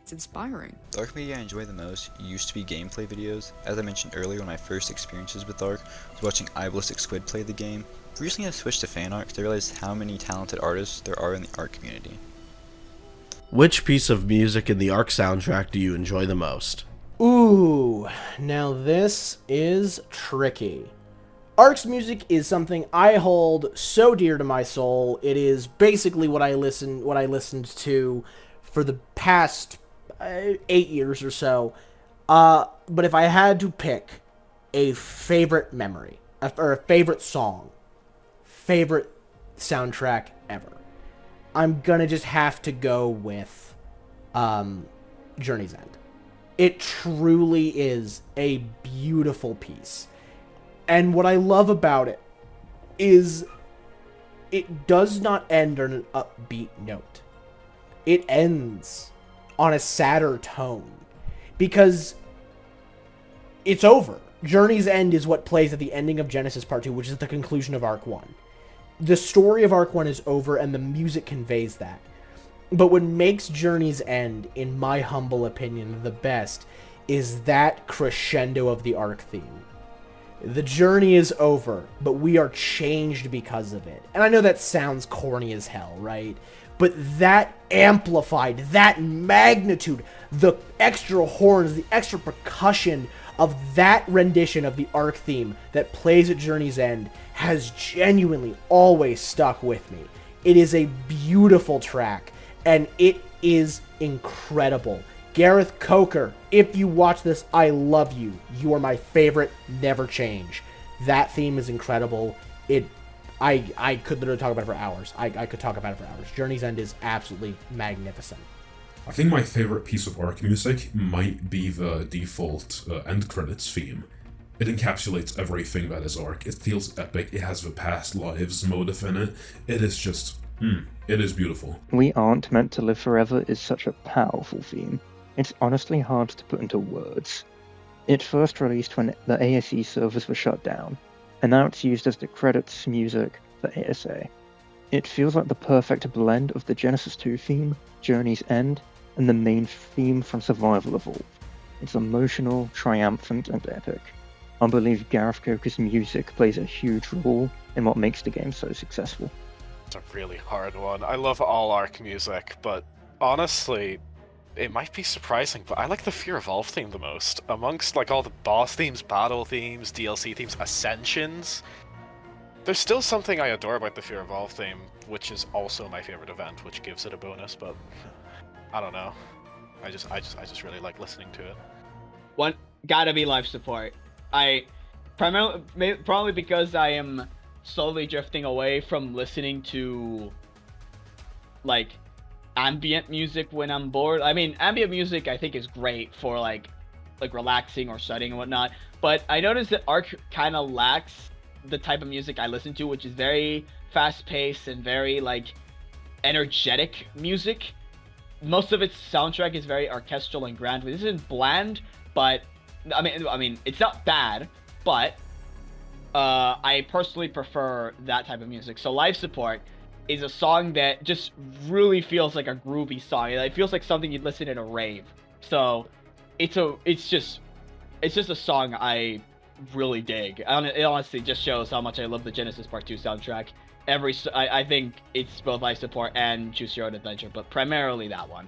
It's inspiring. The ARK media I enjoy the most used to be gameplay videos. As I mentioned earlier, one of my first experiences with ARK was watching iBallistic Squid play the game. Recently I switched to fan art because I realized how many talented artists there are in the ARK community. Which piece of music in the ARK soundtrack do you enjoy the most? Ooh, now this is tricky. ARK's music is something I hold so dear to my soul. It is basically what I listened to for the past 8 years or so. But if I had to pick a favorite memory, or a favorite song, favorite soundtrack ever, I'm gonna just have to go with Journey's End. It truly is a beautiful piece. And what I love about it is it does not end on an upbeat note. It ends on a sadder tone. Because it's over. Journey's End is what plays at the ending of Genesis Part 2, which is the conclusion of Arc 1. The story of Arc 1 is over, and the music conveys that. But what makes Journey's End, in my humble opinion, the best, is that crescendo of the Arc theme. The journey is over, but we are changed because of it. And I know that sounds corny as hell, right? But that amplified, that magnitude, the extra horns, the extra percussion of that rendition of the Arc theme that plays at Journey's End has genuinely always stuck with me. It is a beautiful track, and it is incredible. Gareth Coker, if you watch this, I love you. You are my favorite, never change. That theme is incredible. I could literally talk about it for hours. I could talk about it for hours. Journey's End is absolutely magnificent. I think my favorite piece of ARK music might be the default end credits theme. It encapsulates everything that is ARK. It feels epic. It has the past lives motive in it. It is just, it is beautiful. We Aren't Meant to Live Forever is such a powerful theme. It's honestly hard to put into words. It first released when the ASE servers were shut down, and now it's used as the credits music for ASA. It feels like the perfect blend of the Genesis 2 theme, Journey's End, and the main theme from SoupEvolved. It's emotional, triumphant, and epic. I believe Gareth Coker's music plays a huge role in what makes the game so successful. It's a really hard one. I love all ARK music, but honestly, it might be surprising, but I like the Fear Evolved theme the most. Amongst like all the boss themes, battle themes, DLC themes, ascensions, there's still something I adore about the Fear Evolved theme, which is also my favorite event, which gives it a bonus, but I don't know. I just really like listening to it. One gotta be life support. I probably because I am slowly drifting away from listening to like ambient music when I'm bored. I mean, ambient music I think is great for like relaxing or studying and whatnot, but I noticed that ARK kind of lacks the type of music I listen to, which is very fast-paced and very like energetic music. Most of its soundtrack is very orchestral and grand. This isn't bland, but I mean, it's not bad, but I personally prefer that type of music. So Life Support is a song that just really feels like a groovy song. It feels like something you'd listen at a rave. So it's just a song I really dig. It honestly just shows how much I love the Genesis Part 2 soundtrack. I think it's both Life Support and Choose Your Own Adventure, but primarily that one.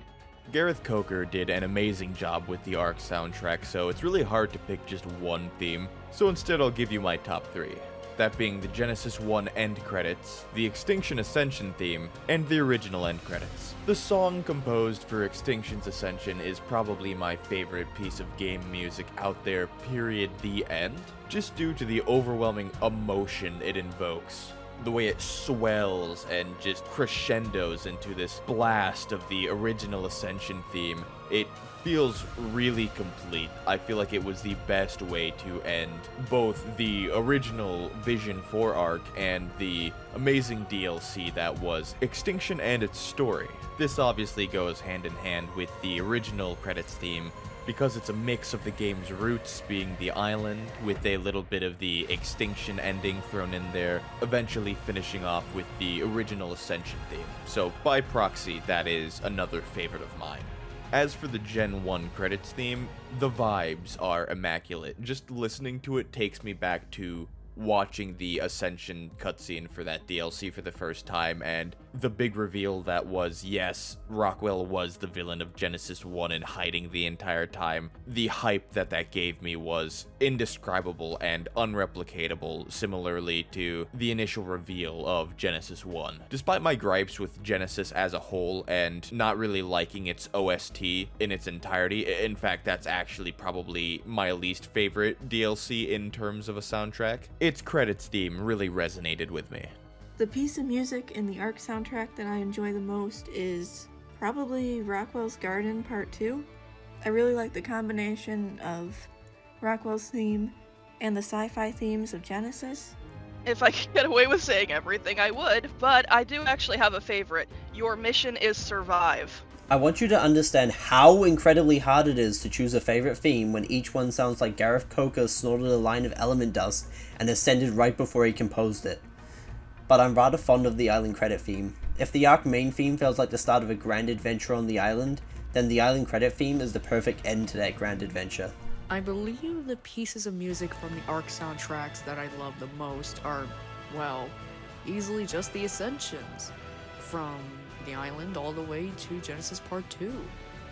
Gareth Coker did an amazing job with the ARK soundtrack, so it's really hard to pick just one theme. So instead I'll give you my top 3. That being the Genesis 1 end credits, the Extinction Ascension theme, and the original end credits. The song composed for Extinction's Ascension is probably my favorite piece of game music out there, period, the end, just due to the overwhelming emotion it invokes. The way it swells and just crescendos into this blast of the original Ascension theme, it feels really complete. I feel like it was the best way to end both the original vision for ARK and the amazing DLC that was Extinction and its story. This obviously goes hand in hand with the original credits theme, because it's a mix of the game's roots being the island with a little bit of the Extinction ending thrown in there, eventually finishing off with the original Ascension theme. So by proxy, that is another favorite of mine. As for the Gen 1 credits theme, the vibes are immaculate. Just listening to it takes me back to watching the Ascension cutscene for that DLC for the first time, and the big reveal that was, yes, Rockwell was the villain of Genesis 1 and hiding the entire time. The hype that gave me was indescribable and unreplicatable, similarly to the initial reveal of Genesis 1. Despite my gripes with Genesis as a whole and not really liking its OST in its entirety, in fact, that's actually probably my least favorite DLC in terms of a soundtrack, its credits theme really resonated with me. The piece of music in the ARK soundtrack that I enjoy the most is probably Rockwell's Garden Part 2. I really like the combination of Rockwell's theme and the sci-fi themes of Genesis. If I could get away with saying everything, I would, but I do actually have a favorite. Your mission is survive. I want you to understand how incredibly hard it is to choose a favorite theme when each one sounds like Gareth Coker snorted a line of element dust and ascended right before he composed it. But I'm rather fond of the island credit theme. If the ARK main theme feels like the start of a grand adventure on the island, then the island credit theme is the perfect end to that grand adventure. I believe the pieces of music from the ARK soundtracks that I love the most are, well, easily just the Ascensions. From the island all the way to Genesis Part 2.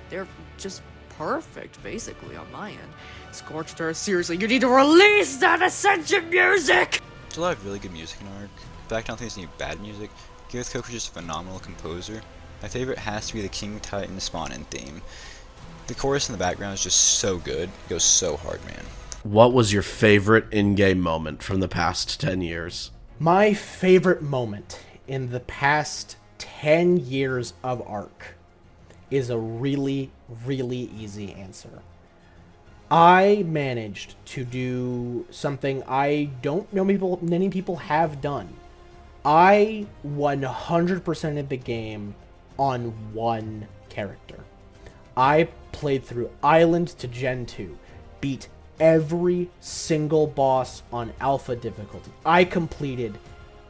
They're just perfect, basically, on my end. Scorched Earth, seriously, you need to release that Ascension music! There's a lot of really good music in ARK. In fact, I don't think there's any bad music. Gareth Coker's just a phenomenal composer. My favorite has to be the King Titan Spawn-In theme. The chorus in the background is just so good. It goes so hard, man. What was your favorite in-game moment from the past 10 years? My favorite moment in the past 10 years of ARK is a really, really easy answer. I managed to do something I don't know many people have done. I 100%ed the game on one character. I played through Island to Gen 2, beat every single boss on Alpha difficulty. I completed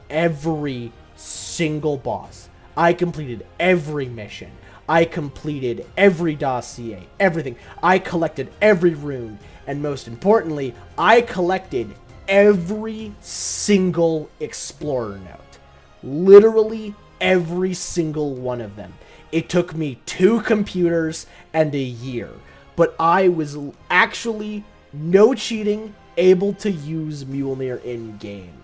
every single boss. I completed every mission. I completed every dossier, everything. I collected every rune, and most importantly, I collected every single explorer note. Literally every single one of them. It took me 2 computers and a year, but I was actually, no cheating, able to use Mjolnir in-game.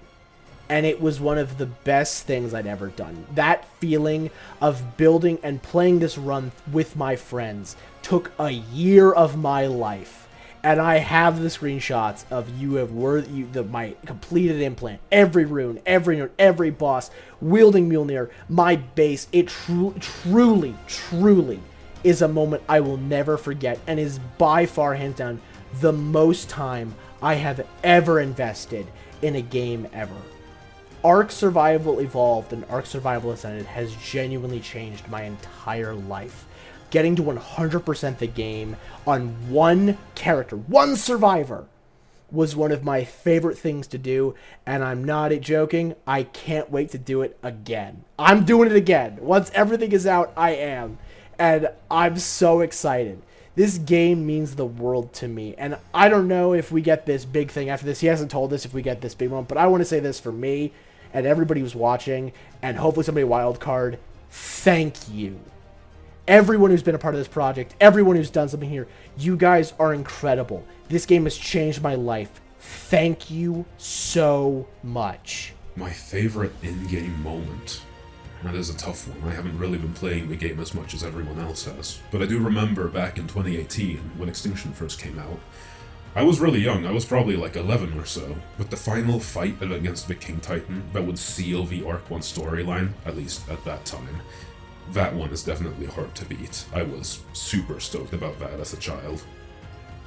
And it was one of the best things I'd ever done. That feeling of building and playing this run with my friends took a year of my life. And I have the screenshots of my completed implant, every rune, every note, every boss, wielding Mjolnir, my base. It truly is a moment I will never forget, and is by far, hands down, the most time I have ever invested in a game ever. ARK Survival Evolved and ARK Survival Ascended has genuinely changed my entire life. Getting to 100% the game on one character, one survivor, was one of my favorite things to do, and I'm not joking, I can't wait to do it again. I'm doing it again. Once everything is out, I am. And I'm so excited. This game means the world to me, and I don't know if we get this big thing after this. He hasn't told us if we get this big one, but I want to say this for me and everybody who's watching, and hopefully somebody wildcard, thank you. Everyone who's been a part of this project, everyone who's done something here, you guys are incredible. This game has changed my life. Thank you so much. My favorite in-game moment. That is a tough one. I haven't really been playing the game as much as everyone else has. But I do remember back in 2018, when Extinction first came out, I was really young, I was probably like 11 or so, but the final fight against the King Titan that would seal the ARK 1 storyline, at least at that time, that one is definitely hard to beat. I was super stoked about that as a child.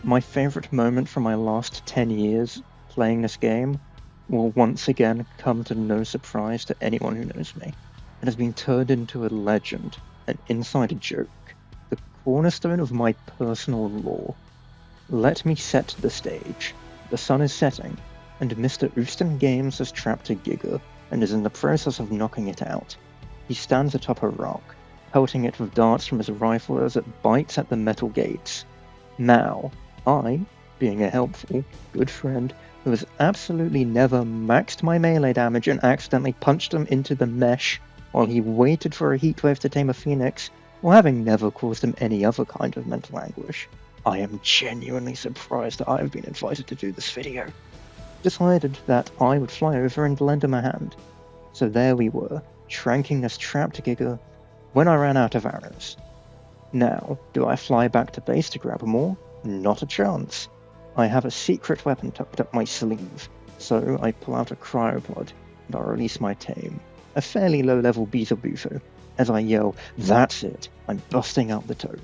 My favourite moment from my last 10 years playing this game will once again come to no surprise to anyone who knows me. It has been turned into a legend, an insider joke, the cornerstone of my personal lore. Let me set the stage. The sun is setting, and Mr. Ooston Games has trapped a Giga, and is in the process of knocking it out. He stands atop a rock, pelting it with darts from his rifle as it bites at the metal gates. Now, I, being a helpful, good friend, who has absolutely never maxed my melee damage and accidentally punched him into the mesh while he waited for a heatwave to tame a phoenix, or having never caused him any other kind of mental anguish, I am genuinely surprised that I have been invited to do this video. Decided that I would fly over and lend him a hand. So there we were, tranking this trapped Giga, when I ran out of arrows. Now, do I fly back to base to grab more? Not a chance. I have a secret weapon tucked up my sleeve, so I pull out a cryopod, and I release my tame, a fairly low-level Beetlebufo, as I yell, "That's it, I'm busting out the toad."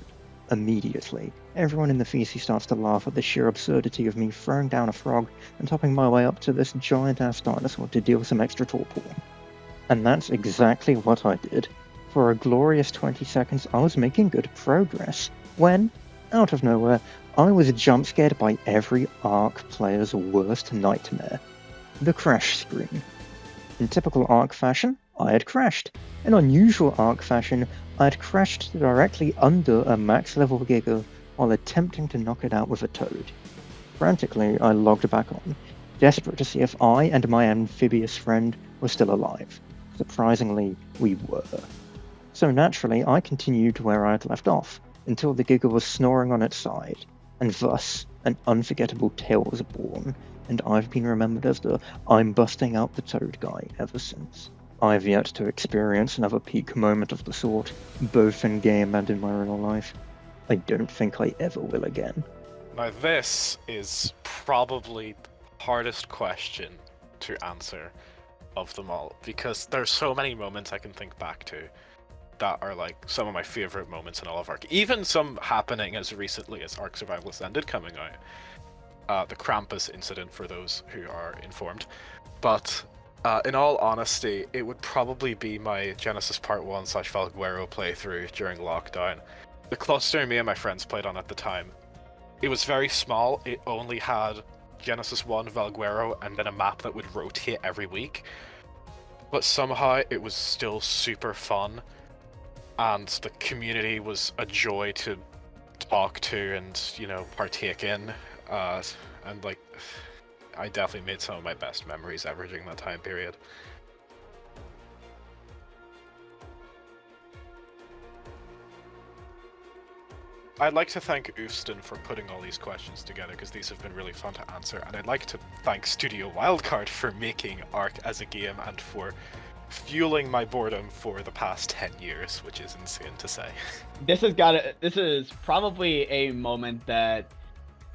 Immediately, everyone in the feces starts to laugh at the sheer absurdity of me throwing down a frog and topping my way up to this giant-ass dinosaur to deal some extra torpor. And that's exactly what I did. For a glorious 20 seconds, I was making good progress, when, out of nowhere, I was jump-scared by every ARK player's worst nightmare. The crash screen. In typical ARK fashion, I had crashed. In unusual ARK fashion, I had crashed directly under a max-level Giga while attempting to knock it out with a toad. Frantically, I logged back on, desperate to see if I and my amphibious friend were still alive. Surprisingly, we were. So naturally, I continued where I had left off, until the Giga was snoring on its side, and thus, an unforgettable tale was born, and I've been remembered as the I'm busting out the toad guy ever since. I've yet to experience another peak moment of the sort, both in game and in my real life. I don't think I ever will again. Now this is probably the hardest question to answer of them all, because there's so many moments I can think back to that are like some of my favorite moments in all of ARK. Even some happening as recently as ARK Survival Ascended coming out. The Krampus incident, for those who are informed. But in all honesty, it would probably be my Genesis Part 1 / Valguero playthrough during lockdown. The cluster me and my friends played on at the time, it was very small. It only had Genesis 1, Valguero, and then a map that would rotate every week. But somehow it was still super fun, and the community was a joy to talk to and, you know, partake in. And like, I definitely made some of my best memories ever during that time period. I'd like to thank Oofston for putting all these questions together, because these have been really fun to answer, and I'd like to thank Studio Wildcard for making ARK as a game and for fueling my boredom for the past 10 years, which is insane to say. This is probably a moment that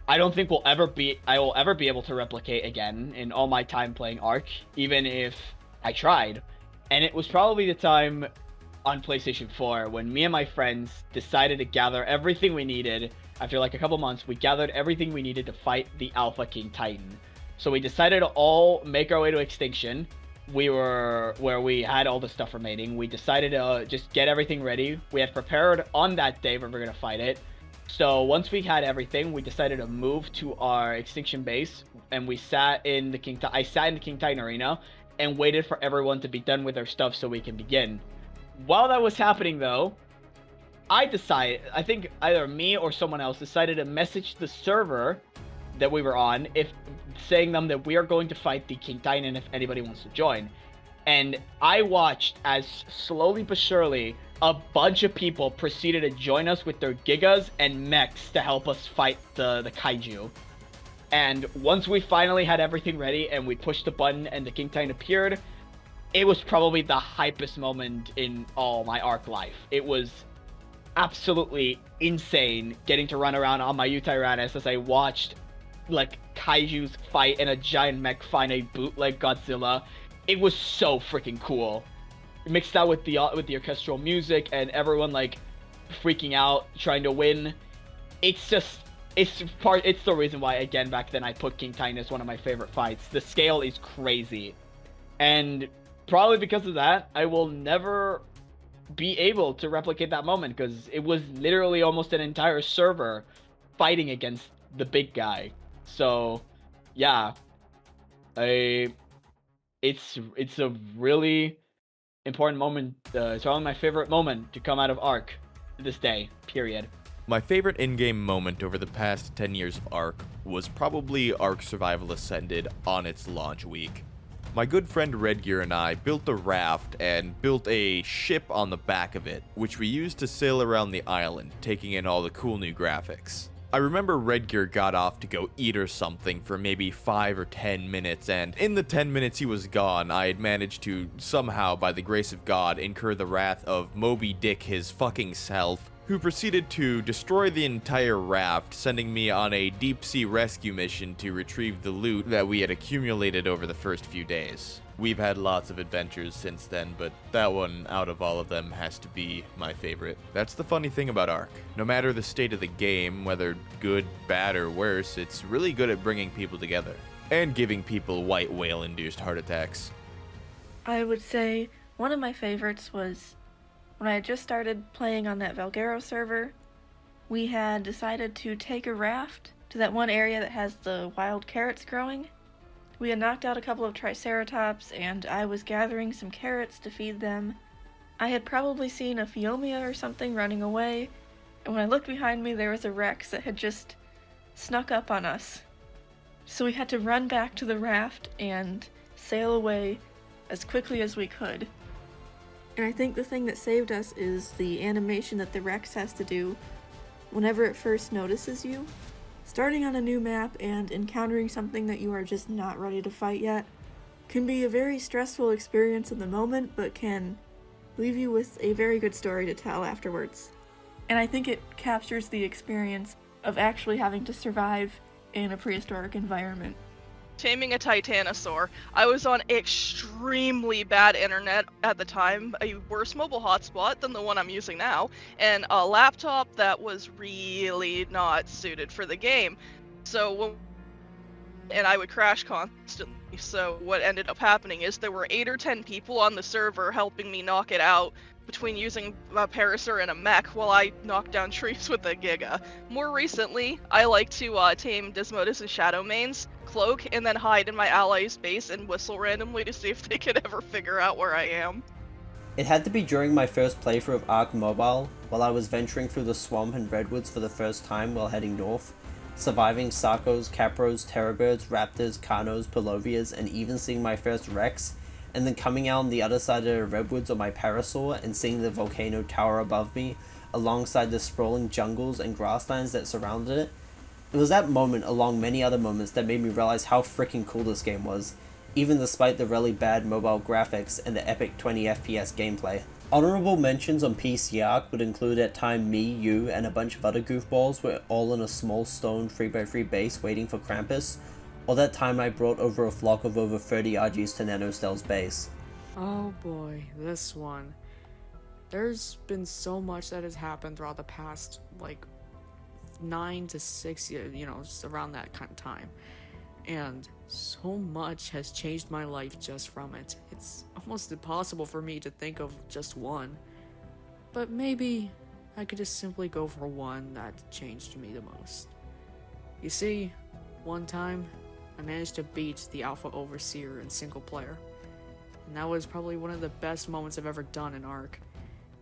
I don't think I will ever be able to replicate again in all my time playing ARK, even if I tried. And it was probably the time on PlayStation 4 when me and my friends decided to gather everything we needed. After like a couple months, we gathered everything we needed to fight the Alpha King Titan. So we decided to all make our way to Extinction. We were where we had all the stuff remaining. We decided to just get everything ready. We had prepared on that day when we were going to fight it. So once we had everything, we decided to move to our Extinction base, and we sat in the I sat in the King Titan arena and waited for everyone to be done with their stuff so we can begin. While that was happening though, I think either me or someone else decided to message the server that we were on, saying them that we are going to fight the King Titan if anybody wants to join. And I watched as slowly but surely a bunch of people proceeded to join us with their gigas and mechs to help us fight the kaiju. And once we finally had everything ready and we pushed the button and the King Titan appeared, it was probably the hypest moment in all my ARK life. It was absolutely insane getting to run around on my Utyrannus as I watched like kaijus fight and a giant mech find a bootleg Godzilla. It was so freaking cool. Mixed out with the orchestral music and everyone like freaking out trying to win. It's the reason why, again, back then I put King Titan as one of my favorite fights. The scale is crazy, and probably because of that, I will never be able to replicate that moment, because it was literally almost an entire server fighting against the big guy. So yeah, it's a really important moment. It's probably my favorite moment to come out of ARK to this day, period. My favorite in-game moment over the past 10 years of ARK was probably ARK Survival Ascended on its launch week. My good friend Redgear and I built a raft and built a ship on the back of it, which we used to sail around the island, taking in all the cool new graphics. I remember Redgear got off to go eat or something for maybe 5 or 10 minutes, and in the 10 minutes he was gone, I had managed to, somehow by the grace of God, incur the wrath of Moby Dick his fucking self, who proceeded to destroy the entire raft, sending me on a deep-sea rescue mission to retrieve the loot that we had accumulated over the first few days. We've had lots of adventures since then, but that one, out of all of them, has to be my favorite. That's the funny thing about ARK. No matter the state of the game, whether good, bad, or worse, it's really good at bringing people together. And giving people white whale-induced heart attacks. I would say one of my favorites was when I had just started playing on that Valgero server. We had decided to take a raft to that one area that has the wild carrots growing. We had knocked out a couple of triceratops, and I was gathering some carrots to feed them. I had probably seen a Phiomia or something running away, and when I looked behind me there was a Rex that had just snuck up on us. So we had to run back to the raft and sail away as quickly as we could. And I think the thing that saved us is the animation that the Rex has to do whenever it first notices you. Starting on a new map and encountering something that you are just not ready to fight yet can be a very stressful experience in the moment, but can leave you with a very good story to tell afterwards. And I think it captures the experience of actually having to survive in a prehistoric environment. Taming a titanosaur. I was on extremely bad internet at the time, a worse mobile hotspot than the one I'm using now, and a laptop that was really not suited for the game. And I would crash constantly. So what ended up happening is there were 8 or 10 people on the server helping me knock it out between using a Parasaur and a mech while I knocked down trees with a Giga. More recently, I like to tame Desmodus' Shadow Mains, cloak, and then hide in my ally's base and whistle randomly to see if they could ever figure out where I am. It had to be during my first playthrough of ARK Mobile, while I was venturing through the swamp and redwoods for the first time while heading north, surviving Sarcos, Capros, Terrorbirds, Raptors, Carnos, Palovias, and even seeing my first Rex, and then coming out on the other side of the redwoods on my Parasaur and seeing the volcano tower above me, alongside the sprawling jungles and grasslands that surrounded it. It was that moment, along many other moments, that made me realize how freaking cool this game was, even despite the really bad mobile graphics and the epic 20 FPS gameplay. Honorable mentions on PC ARK would include at time me, you, and a bunch of other goofballs were all in a small stone 3x3 base waiting for Krampus, or that time I brought over a flock of over 30 Argies to NanoStel's base. Oh boy, this one. There's been so much that has happened throughout the past, 9 to 6 years, just around that kind of time. And so much has changed my life just from it. It's almost impossible for me to think of just one. But maybe I could just simply go for one that changed me the most. You see, one time, I managed to beat the Alpha Overseer in single player. And that was probably one of the best moments I've ever done in ARK.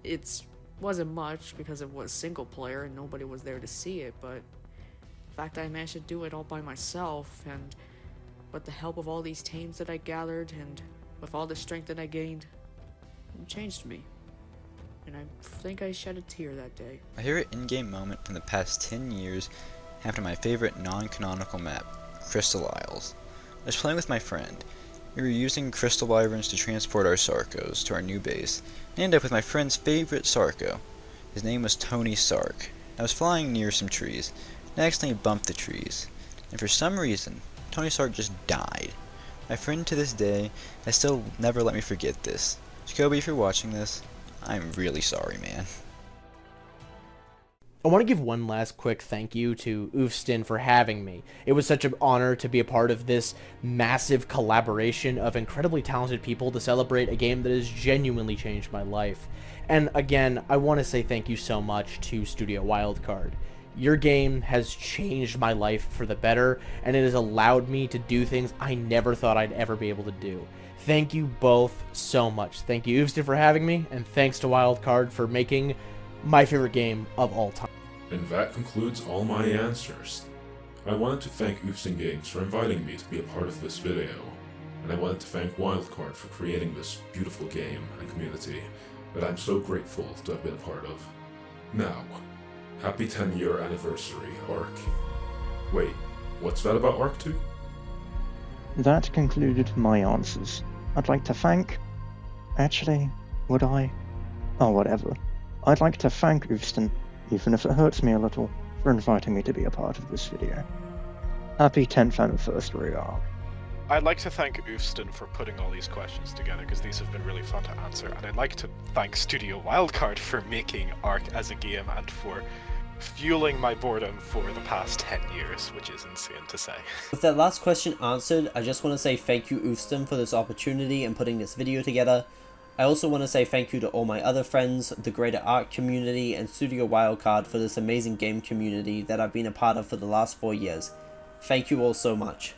It wasn't much because it was single player and nobody was there to see it, but the fact that I managed to do it all by myself, and with the help of all these tames that I gathered, and with all the strength that I gained, it changed me. And I think I shed a tear that day. My favorite in-game moment from the past 10 years happened to my favorite non-canonical map, Crystal Isles. I was playing with my friend. We were using crystal wyverns to transport our Sarcos to our new base, and ended up with my friend's favorite Sarco. His name was Tony Sark. I was flying near some trees, and I accidentally bumped the trees, and for some reason, Tony Sark just died. My friend to this day has still never let me forget this. Jacoby, if you're watching this, I'm really sorry, man. I want to give one last quick thank you to Oofston for having me. It was such an honor to be a part of this massive collaboration of incredibly talented people to celebrate a game that has genuinely changed my life. And again, I want to say thank you so much to Studio Wildcard. Your game has changed my life for the better, and it has allowed me to do things I never thought I'd ever be able to do. Thank you both so much. Thank you, Oofston, for having me, and thanks to Wildcard for making my favorite game of all time. And that concludes all my answers. I wanted to thank Oofston Games for inviting me to be a part of this video, and I wanted to thank Wildcard for creating this beautiful game and community that I'm so grateful to have been a part of. Now, happy 10-year anniversary, ARK. Wait, what's that about ARK 2? That concluded my answers. I'd like to thank... Actually, would I? Oh, whatever. I'd like to thank Oofston, even if it hurts me a little, for inviting me to be a part of this video. Happy 10th anniversary, ARK. I'd like to thank Oofston for putting all these questions together, because these have been really fun to answer, and I'd like to thank Studio Wildcard for making ARK as a game and for fueling my boredom for the past 10 years, which is insane to say. With that last question answered, I just want to say thank you Oofston for this opportunity and putting this video together. I also want to say thank you to all my other friends, the greater ARK community, and Studio Wildcard for this amazing game community that I've been a part of for the last 4 years. Thank you all so much.